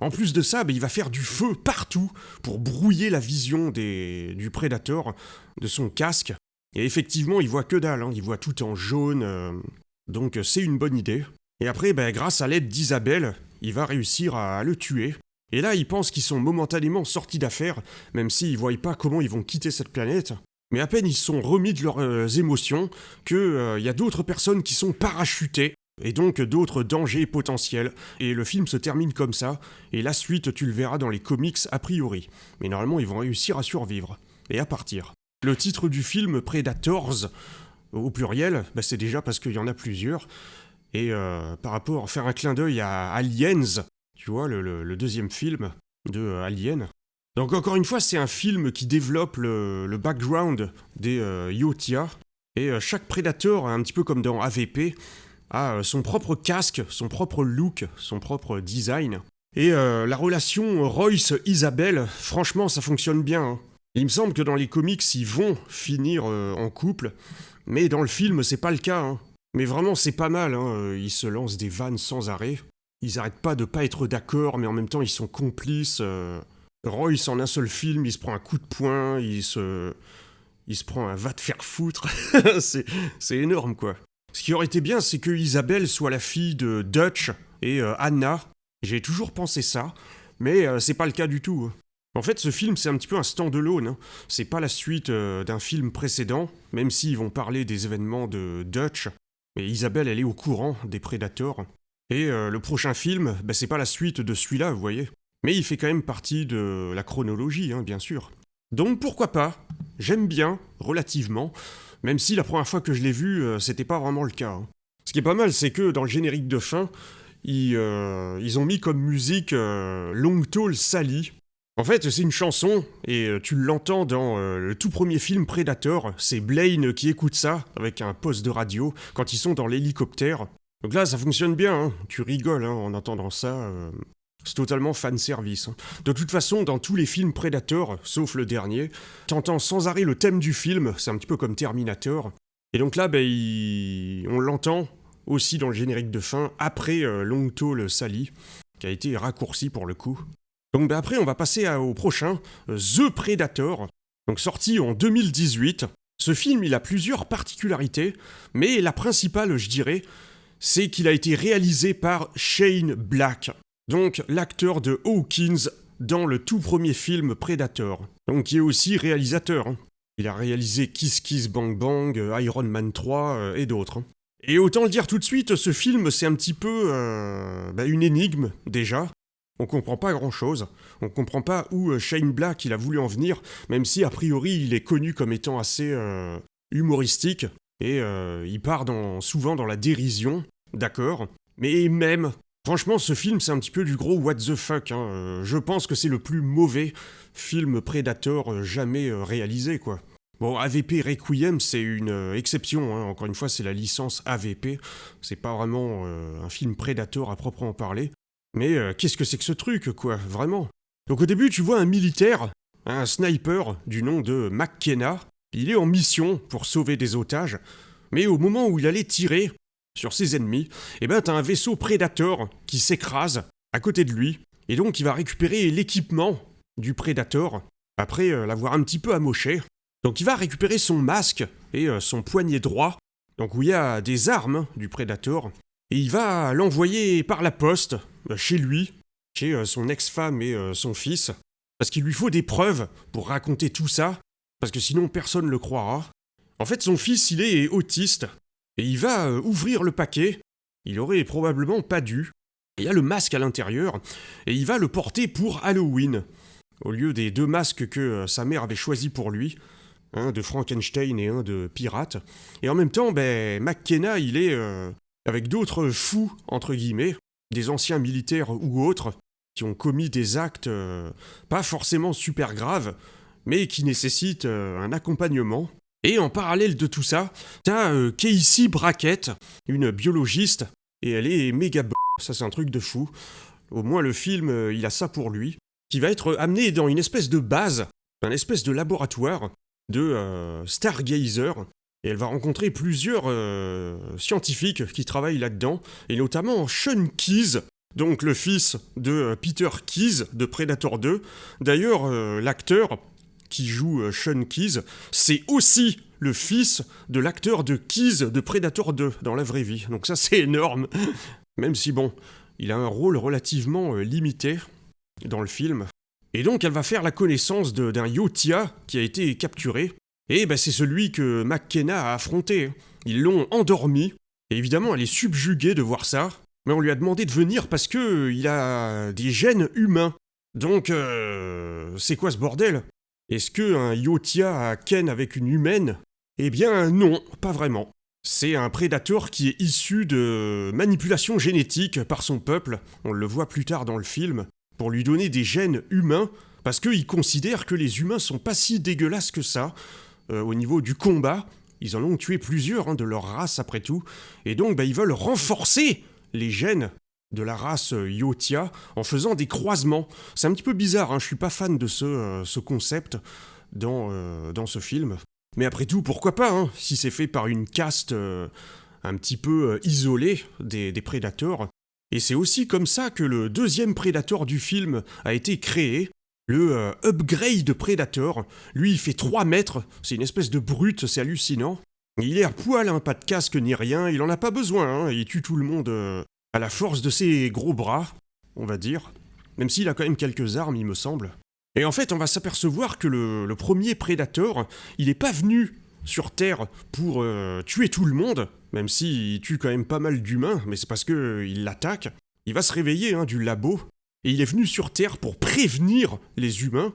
en plus de ça, il va faire du feu partout pour brouiller la vision du Predator, de son casque. Et effectivement, il voit que dalle, il voit tout en jaune, donc c'est une bonne idée. Et après, grâce à l'aide d'Isabelle, il va réussir à le tuer. Et là, ils pensent qu'ils sont momentanément sortis d'affaire, même s'ils ne voient pas comment ils vont quitter cette planète. Mais à peine ils se sont remis de leurs émotions, qu'il y a d'autres personnes qui sont parachutées, et donc d'autres dangers potentiels. Et le film se termine comme ça, et la suite, tu le verras dans les comics a priori. Mais normalement, ils vont réussir à survivre, et à partir. Le titre du film, Predators, au pluriel, c'est déjà parce qu'il y en a plusieurs. Et par rapport à faire un clin d'œil à Aliens, tu vois, le deuxième film de Alien. Donc encore une fois, c'est un film qui développe le background des Yotia, Et chaque prédateur, un petit peu comme dans AVP, a son propre casque, son propre look, son propre design. Et la relation Royce-Isabelle, franchement, ça fonctionne bien. Hein. Il me semble que dans les comics, ils vont finir en couple, mais dans le film, c'est pas le cas. Hein. Mais vraiment, c'est pas mal. Hein. Ils se lancent des vannes sans arrêt. Ils arrêtent pas de pas être d'accord, mais en même temps, ils sont complices. Royce, en un seul film, il se prend un coup de poing, il se prend un va te faire foutre. c'est énorme, quoi. Ce qui aurait été bien, c'est que Isabelle soit la fille de Dutch et Anna. J'ai toujours pensé ça, mais c'est pas le cas du tout. En fait, ce film, c'est un petit peu un stand-alone. Hein. C'est pas la suite d'un film précédent, même s'ils vont parler des événements de Dutch. Mais Isabelle, elle est au courant des Predators. Et le prochain film, c'est pas la suite de celui-là, vous voyez. Mais il fait quand même partie de la chronologie, hein, bien sûr. Donc pourquoi pas. J'aime bien, relativement, même si la première fois que je l'ai vu, c'était pas vraiment le cas. Hein. Ce qui est pas mal, c'est que dans le générique de fin, ils ont mis comme musique Long Tall Sally. En fait, c'est une chanson, et tu l'entends dans le tout premier film Predator. C'est Blaine qui écoute ça, avec un poste de radio, quand ils sont dans l'hélicoptère. Donc là, ça fonctionne bien, hein. Tu rigoles hein, en entendant ça. C'est totalement fanservice. Hein. De toute façon, dans tous les films Predator, sauf le dernier, t'entends sans arrêt le thème du film, c'est un petit peu comme Terminator. Et donc là, on l'entend aussi dans le générique de fin, après Long Tall Sally, qui a été raccourci pour le coup. Donc après, on va passer au prochain, The Predator, donc sorti en 2018. Ce film, il a plusieurs particularités, mais la principale, je dirais, c'est qu'il a été réalisé par Shane Black, donc l'acteur de Hawkins dans le tout premier film Predator, donc qui est aussi réalisateur. Hein. Il a réalisé Kiss Kiss Bang Bang, Iron Man 3 et d'autres. Hein. Et autant le dire tout de suite, ce film c'est un petit peu une énigme déjà. On comprend pas grand chose, on comprend pas où Shane Black il a voulu en venir, même si a priori il est connu comme étant assez humoristique, et il part souvent dans la dérision, d'accord, mais même... Franchement, ce film, c'est un petit peu du gros what the fuck. Hein. Je pense que c'est le plus mauvais film Predator jamais réalisé, quoi. Bon, AVP Requiem, c'est une exception. Hein. Encore une fois, c'est la licence AVP. C'est pas vraiment un film Predator à proprement parler. Mais qu'est-ce que c'est que ce truc, quoi, vraiment. Donc au début, tu vois un militaire, un sniper du nom de McKenna. Il est en mission pour sauver des otages. Mais au moment où il allait tirer sur ses ennemis, t'as un vaisseau Predator qui s'écrase à côté de lui, et donc il va récupérer l'équipement du Predator, après l'avoir un petit peu amoché. Donc il va récupérer son masque et son poignet droit, donc où il y a des armes du Predator, et il va l'envoyer par la poste, chez lui, chez son ex-femme et son fils, parce qu'il lui faut des preuves pour raconter tout ça, parce que sinon personne ne le croira. En fait, son fils, il est autiste, et il va ouvrir le paquet, il aurait probablement pas dû, il y a le masque à l'intérieur, et il va le porter pour Halloween, au lieu des 2 masques que sa mère avait choisis pour lui, un de Frankenstein et un de pirate. Et en même temps, McKenna, il est avec d'autres fous, entre guillemets, des anciens militaires ou autres, qui ont commis des actes pas forcément super graves, mais qui nécessitent un accompagnement. Et en parallèle de tout ça, t'as Casey Brackett, une biologiste, et elle est méga ça c'est un truc de fou. Au moins le film, il a ça pour lui, qui va être amené dans une espèce de base, un espèce de laboratoire de Stargazer, et elle va rencontrer plusieurs scientifiques qui travaillent là-dedans, et notamment Sean Keyes, donc le fils de Peter Keyes de Predator 2. D'ailleurs, l'acteur qui joue Sean Keyes, c'est aussi le fils de l'acteur de Keyes de Predator 2 dans la vraie vie. Donc ça c'est énorme, même si bon, il a un rôle relativement limité dans le film. Et donc elle va faire la connaissance d'un Yotia qui a été capturé, et c'est celui que McKenna a affronté. Ils l'ont endormi, et évidemment elle est subjuguée de voir ça, mais on lui a demandé de venir parce que il a des gènes humains. Donc c'est quoi ce bordel ? Est-ce qu'un Yotia a ken avec une humaine ? Eh bien non, pas vraiment. C'est un prédateur qui est issu de manipulation génétique par son peuple, on le voit plus tard dans le film, pour lui donner des gènes humains, parce qu'il considère que les humains sont pas si dégueulasses que ça, au niveau du combat, Ils en ont tué plusieurs de leur race après tout, et donc ils veulent renforcer les gènes de la race Yotia en faisant des croisements. C'est un petit peu bizarre, je suis pas fan de ce concept dans ce film. Mais après tout, pourquoi pas, si c'est fait par une caste un petit peu isolée des prédateurs. Et c'est aussi comme ça que le deuxième Predator du film a été créé, le Upgrade Predator. Lui, il fait 3 mètres, c'est une espèce de brute, c'est hallucinant. Il est à poil, pas de casque ni rien, il en a pas besoin, il tue tout le monde à la force de ses gros bras, on va dire. Même s'il a quand même quelques armes, il me semble. Et en fait, on va s'apercevoir que le premier Predator, il est pas venu sur Terre pour tuer tout le monde, même s'il tue quand même pas mal d'humains, mais c'est parce qu'il l'attaque. Il va se réveiller du labo, et il est venu sur Terre pour prévenir les humains,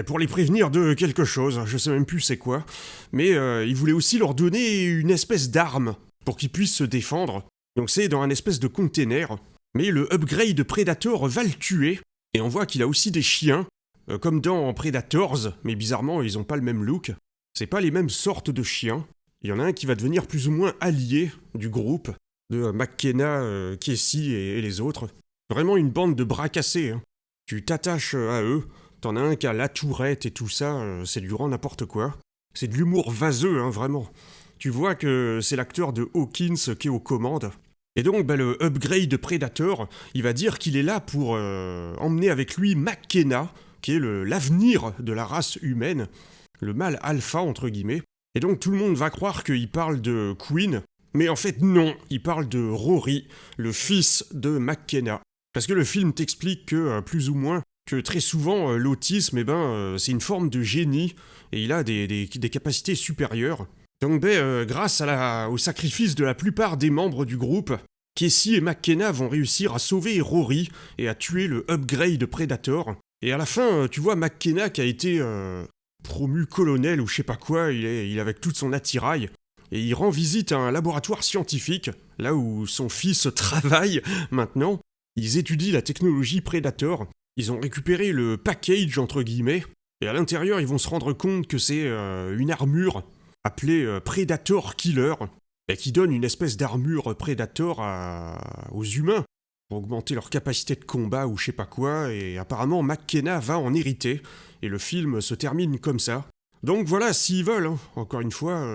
pour les prévenir de quelque chose, je sais même plus c'est quoi, mais il voulait aussi leur donner une espèce d'arme pour qu'ils puissent se défendre. Donc c'est dans un espèce de container, mais le Upgrade Predator va le tuer, et on voit qu'il a aussi des chiens, comme dans Predators, mais bizarrement ils ont pas le même look. C'est pas les mêmes sortes de chiens. Il y en a un qui va devenir plus ou moins allié du groupe, de McKenna, Casey et les autres. Vraiment une bande de bras cassés. Tu t'attaches à eux, t'en as un qui a la tourette et tout ça, c'est du grand n'importe quoi. C'est de l'humour vaseux, vraiment. Tu vois que c'est l'acteur de Hawkins qui est aux commandes. Et donc, le Upgrade Predator, il va dire qu'il est là pour emmener avec lui McKenna, qui est l'avenir de la race humaine, le mâle alpha, entre guillemets. Et donc, tout le monde va croire qu'il parle de Queen, mais en fait, non, il parle de Rory, le fils de McKenna. Parce que le film t'explique que, plus ou moins, que très souvent, l'autisme, c'est une forme de génie, et il a des capacités supérieures. Donc, grâce au sacrifice de la plupart des membres du groupe, Casey et McKenna vont réussir à sauver Rory et à tuer le Upgrade Predator. Et à la fin, tu vois McKenna qui a été promu colonel ou je sais pas quoi, il est avec toute son attirail, et il rend visite à un laboratoire scientifique, là où son fils travaille maintenant. Ils étudient la technologie Predator, ils ont récupéré le package entre guillemets, et à l'intérieur ils vont se rendre compte que c'est une armure appelée Predator Killer, qui donne une espèce d'armure Predator aux humains, pour augmenter leur capacité de combat ou je sais pas quoi, et apparemment McKenna va en hériter, et le film se termine comme ça. Donc voilà, s'ils veulent, encore une fois,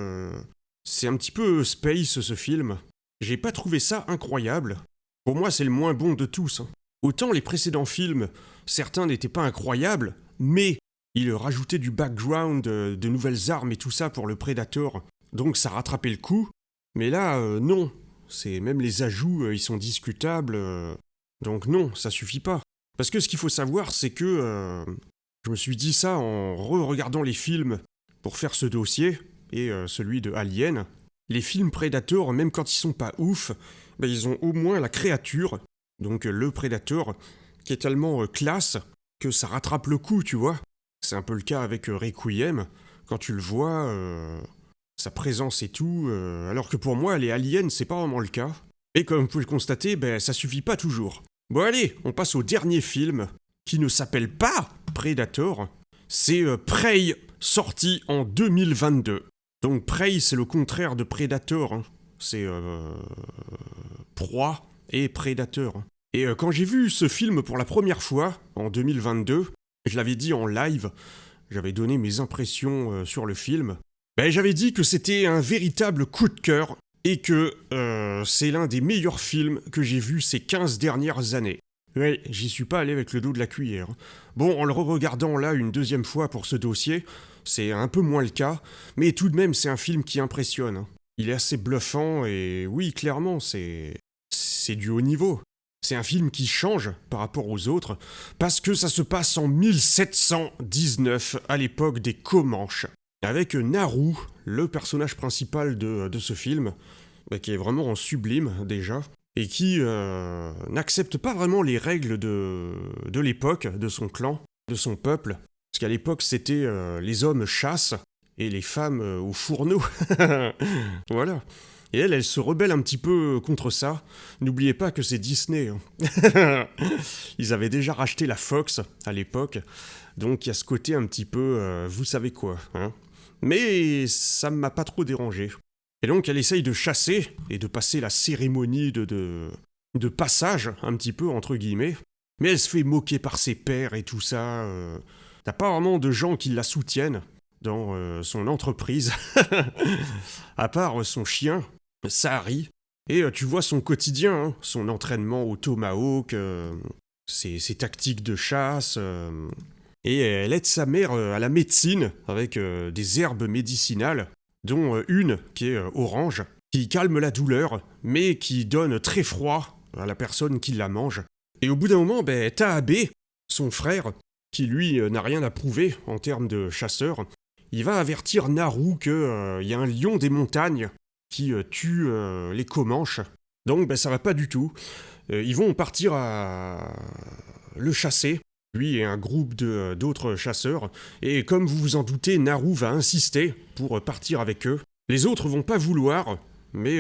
c'est un petit peu space ce film. J'ai pas trouvé ça incroyable. Pour moi, c'est le moins bon de tous. Autant les précédents films, certains n'étaient pas incroyables, mais ils rajoutaient du background, de nouvelles armes et tout ça pour le Predator, donc ça rattrapait le coup. Mais là, non. Même les ajouts, ils sont discutables. Donc non, ça suffit pas. Parce que ce qu'il faut savoir, c'est que je me suis dit ça en re-regardant les films pour faire ce dossier, et celui de Alien. Les films Predator, même quand ils sont pas ouf, ils ont au moins la créature, donc le Predator, qui est tellement classe que ça rattrape le coup, tu vois. C'est un peu le cas avec Requiem. Quand tu le vois, sa présence et tout, alors que pour moi, les aliens, c'est pas vraiment le cas. Et comme vous pouvez le constater, ça suffit pas toujours. Bon allez, on passe au dernier film, qui ne s'appelle pas Predator, c'est Prey, sorti en 2022. Donc Prey, c'est le contraire de Predator, c'est proie et prédateur. Et quand j'ai vu ce film pour la première fois, en 2022, je l'avais dit en live, j'avais donné mes impressions sur le film, j'avais dit que c'était un véritable coup de cœur, et que c'est l'un des meilleurs films que j'ai vus ces 15 dernières années. Ouais, j'y suis pas allé avec le dos de la cuillère. Bon, en le re-regardant là une deuxième fois pour ce dossier, c'est un peu moins le cas, mais tout de même c'est un film qui impressionne. Il est assez bluffant, et oui, clairement, c'est du haut niveau. C'est un film qui change par rapport aux autres, parce que ça se passe en 1719, à l'époque des Comanches, avec Naru, le personnage principal de ce film, qui est vraiment en sublime déjà, et qui n'accepte pas vraiment les règles de l'époque, de son clan, de son peuple, parce qu'à l'époque c'était les hommes chassent, et les femmes au fourneau. Voilà. Et elle se rebelle un petit peu contre ça. N'oubliez pas que c'est Disney. Ils avaient déjà racheté la Fox à l'époque, donc il y a ce côté un petit peu, vous savez quoi. mais ça m'a pas trop dérangé. Et donc elle essaye de chasser et de passer la cérémonie de passage, un petit peu entre guillemets, mais elle se fait moquer par ses pairs et tout ça. T'as pas vraiment de gens qui la soutiennent dans son entreprise, à part son chien, Sahari. Et tu vois son quotidien, hein, son entraînement au tomahawk, ses tactiques de chasse. Et elle aide sa mère à la médecine avec des herbes médicinales, dont une qui est orange, qui calme la douleur, mais qui donne très froid à la personne qui la mange. Et au bout d'un moment, Taabe, son frère, qui lui n'a rien à prouver en termes de chasseur, il va avertir Naru qu'il y a un lion des montagnes qui tue les Comanches. Donc ça va pas du tout. Ils vont partir à le chasser, lui et un groupe d'autres chasseurs, et comme vous vous en doutez, Naru va insister pour partir avec eux. Les autres vont pas vouloir, mais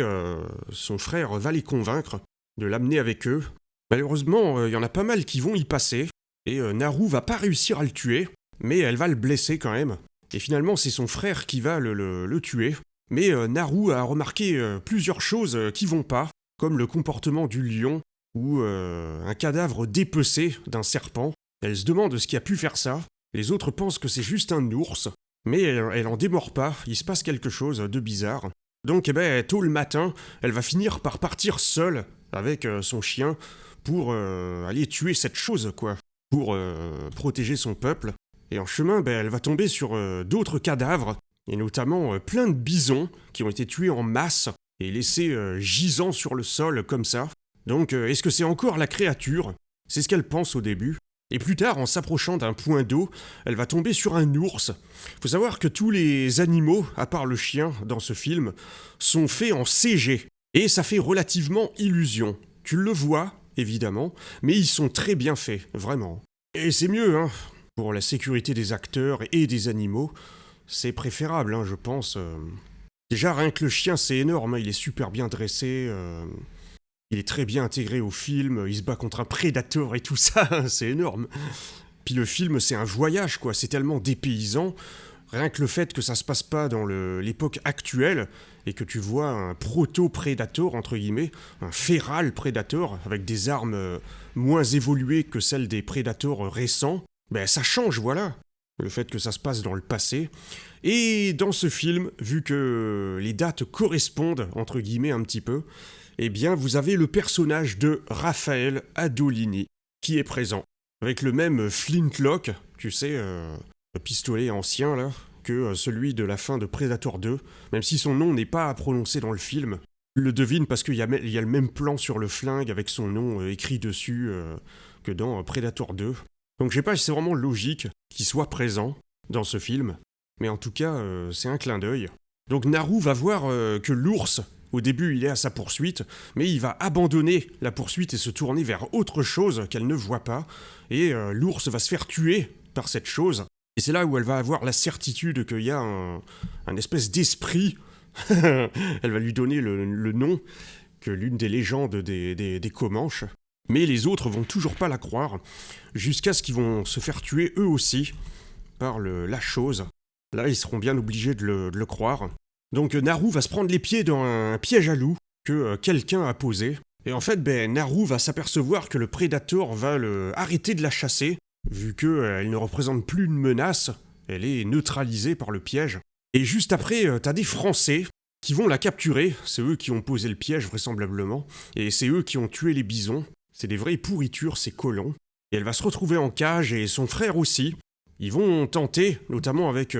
son frère va les convaincre de l'amener avec eux. Malheureusement, il y en a pas mal qui vont y passer, et Naru va pas réussir à le tuer, mais elle va le blesser quand même. Et finalement, c'est son frère qui va le tuer. Mais Naru a remarqué plusieurs choses qui vont pas, comme le comportement du lion ou un cadavre dépecé d'un serpent. Elle se demande ce qui a pu faire ça. Les autres pensent que c'est juste un ours, mais elle en démord pas, il se passe quelque chose de bizarre. Donc tôt le matin, elle va finir par partir seule avec son chien pour aller tuer cette chose, quoi, pour protéger son peuple. Et en chemin, elle va tomber sur d'autres cadavres, et notamment plein de bisons qui ont été tués en masse et laissés gisant sur le sol comme ça. Donc est-ce que c'est encore la créature ? C'est ce qu'elle pense au début. Et plus tard, en s'approchant d'un point d'eau, elle va tomber sur un ours. Faut savoir que tous les animaux, à part le chien dans ce film, sont faits en CG. Et ça fait relativement illusion. Tu le vois, évidemment, mais ils sont très bien faits, vraiment. Et c'est mieux, hein. Pour la sécurité des acteurs et des animaux, c'est préférable, hein, je pense. Déjà, rien que le chien, c'est énorme, hein, il est super bien dressé, il est très bien intégré au film, il se bat contre un prédateur et tout ça, hein, c'est énorme. Puis le film, c'est un voyage, quoi, c'est tellement dépaysant. Rien que le fait que ça se passe pas dans l'époque actuelle, et que tu vois un proto-prédateur, entre guillemets, un féral prédateur, avec des armes moins évoluées que celles des prédateurs récents, ça change, voilà, le fait que ça se passe dans le passé. Et dans ce film, vu que les dates correspondent, entre guillemets, un petit peu, eh bien, vous avez le personnage de Raphaël Adolini qui est présent, avec le même flintlock, tu sais, le pistolet ancien, là, que celui de la fin de Predator 2, même si son nom n'est pas prononcé dans le film. Tu le devines parce qu'il y a le même plan sur le flingue avec son nom écrit dessus que dans Predator 2. Donc je sais pas si c'est vraiment logique qu'il soit présent dans ce film, mais en tout cas, c'est un clin d'œil. Donc Naru va voir que l'ours, au début il est à sa poursuite, mais il va abandonner la poursuite et se tourner vers autre chose qu'elle ne voit pas, et l'ours va se faire tuer par cette chose, et c'est là où elle va avoir la certitude qu'il y a un espèce d'esprit, elle va lui donner le nom que l'une des légendes des Comanches. Mais les autres vont toujours pas la croire, jusqu'à ce qu'ils vont se faire tuer eux aussi, par la chose. Là, ils seront bien obligés de le croire. Donc Naru va se prendre les pieds dans un piège à loup que quelqu'un a posé. Et en fait, Naru va s'apercevoir que le prédateur va arrêter de la chasser, vu qu'elle ne représente plus une menace, elle est neutralisée par le piège. Et juste après, t'as des Français qui vont la capturer, c'est eux qui ont posé le piège vraisemblablement, et c'est eux qui ont tué les bisons. C'est des vraies pourritures, ces colons. Et elle va se retrouver en cage, et son frère aussi. Ils vont tenter, notamment avec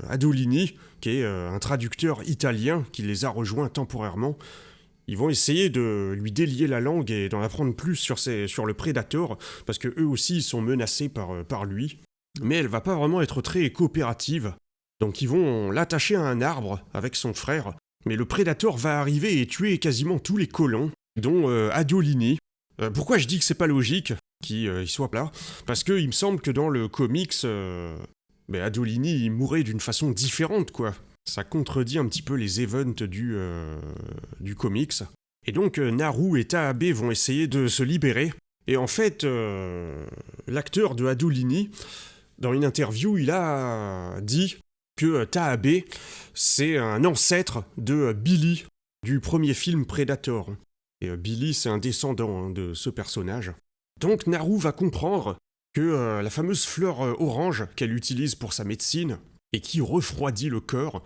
Adolini, qui est un traducteur italien qui les a rejoints temporairement. Ils vont essayer de lui délier la langue et d'en apprendre plus sur le prédateur, parce que eux aussi ils sont menacés par lui. Mais elle va pas vraiment être très coopérative. Donc ils vont l'attacher à un arbre avec son frère. Mais le prédateur va arriver et tuer quasiment tous les colons, dont Adolini. Pourquoi je dis que c'est pas logique qu'il soit là ? Parce que il me semble que dans le comics, Adolini il mourait d'une façon différente, quoi. Ça contredit un petit peu les events du comics. Et donc Naru et Taabe vont essayer de se libérer. Et en fait, l'acteur de Adolini, dans une interview, il a dit que Taabe, c'est un ancêtre de Billy, du premier film Predator. Et Billy, c'est un descendant de ce personnage. Donc Naru va comprendre que la fameuse fleur orange qu'elle utilise pour sa médecine, et qui refroidit le corps,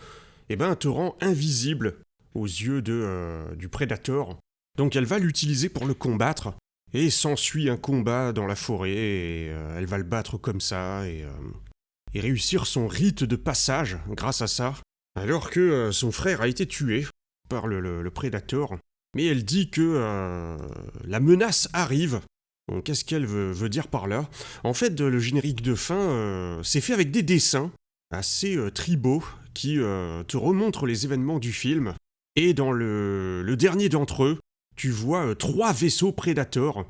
te rend invisible aux yeux du Predator. Donc elle va l'utiliser pour le combattre, et s'ensuit un combat dans la forêt, et elle va le battre comme ça, et réussir son rite de passage grâce à ça, alors que son frère a été tué par le Predator. Mais elle dit que la menace arrive. Donc qu'est-ce qu'elle veut dire par là? En fait, le générique de fin, c'est fait avec des dessins assez tribaux qui te remontrent les événements du film. Et dans le dernier d'entre eux, tu vois 3 vaisseaux Predator.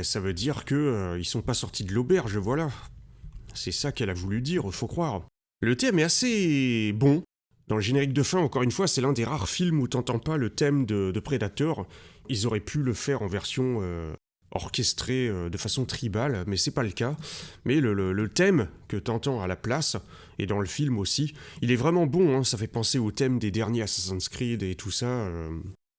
Ça veut dire que ils sont pas sortis de l'auberge, voilà. C'est ça qu'elle a voulu dire, faut croire. Le thème est assez bon. Dans le générique de fin, encore une fois, c'est l'un des rares films où t'entends pas le thème de Predator. Ils auraient pu le faire en version orchestrée de façon tribale, mais c'est pas le cas. Mais le thème que t'entends à la place, et dans le film aussi, il est vraiment bon, hein, ça fait penser au thème des derniers Assassin's Creed et tout ça.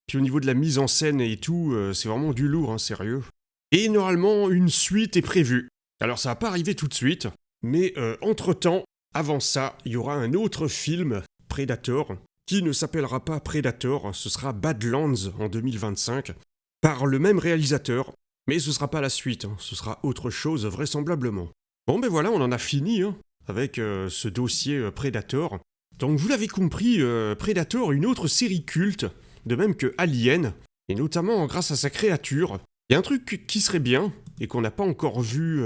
Puis au niveau de la mise en scène et tout, c'est vraiment du lourd, hein, sérieux. Et normalement, une suite est prévue. Alors ça va pas arriver tout de suite, mais entre-temps, avant ça, il y aura un autre film, Predator, qui ne s'appellera pas Predator, ce sera Badlands en 2025, par le même réalisateur, mais ce sera pas la suite, hein, ce sera autre chose vraisemblablement. Bon voilà, on en a fini hein, avec ce dossier Predator. Donc vous l'avez compris, Predator, une autre série culte, de même que Alien, et notamment grâce à sa créature. Il y a un truc qui serait bien, et qu'on n'a pas encore vu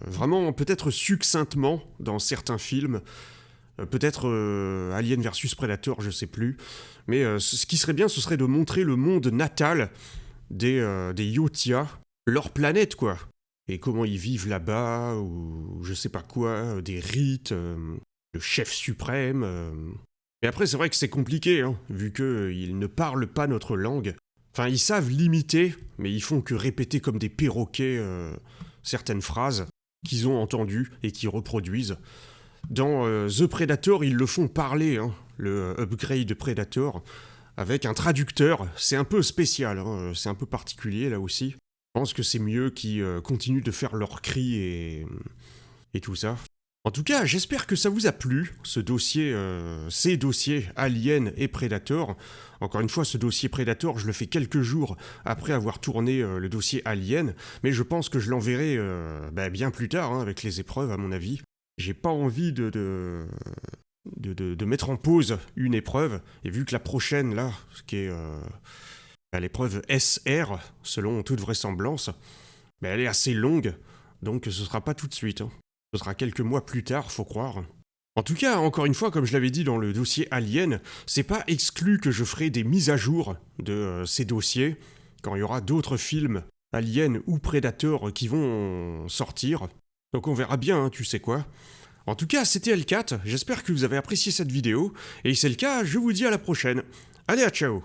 vraiment peut-être succinctement dans certains films, peut-être Alien versus Predator, je sais plus, mais ce qui serait bien, ce serait de montrer le monde natal des Yotia, leur planète quoi, et comment ils vivent là-bas, ou je sais pas quoi, des rites, le chef suprême. Et après c'est vrai que c'est compliqué, hein, vu qu'ils ne parlent pas notre langue. Enfin, ils savent l'imiter, mais ils font que répéter comme des perroquets certaines phrases qu'ils ont entendues et qu'ils reproduisent. Dans The Predator, ils le font parler, hein, le upgrade Predator, avec un traducteur. C'est un peu spécial, hein, c'est un peu particulier là aussi. Je pense que c'est mieux qu'ils continuent de faire leurs cris et tout ça. En tout cas, j'espère que ça vous a plu, ce dossier, ces dossiers Alien et Predator. Encore une fois, ce dossier Predator, je le fais quelques jours après avoir tourné le dossier Alien, mais je pense que je l'enverrai bien plus tard, hein, avec les épreuves, à mon avis. J'ai pas envie de mettre en pause une épreuve, et vu que la prochaine, là, qui est l'épreuve SR, selon toute vraisemblance, elle est assez longue, donc ce sera pas tout de suite, hein. Ce sera quelques mois plus tard, faut croire. En tout cas, encore une fois, comme je l'avais dit dans le dossier Alien, c'est pas exclu que je ferai des mises à jour de ces dossiers, quand il y aura d'autres films, Alien ou Predator, qui vont sortir. Donc on verra bien, hein, tu sais quoi. En tout cas, c'était L4, j'espère que vous avez apprécié cette vidéo, et si c'est le cas, je vous dis à la prochaine. Allez, à ciao!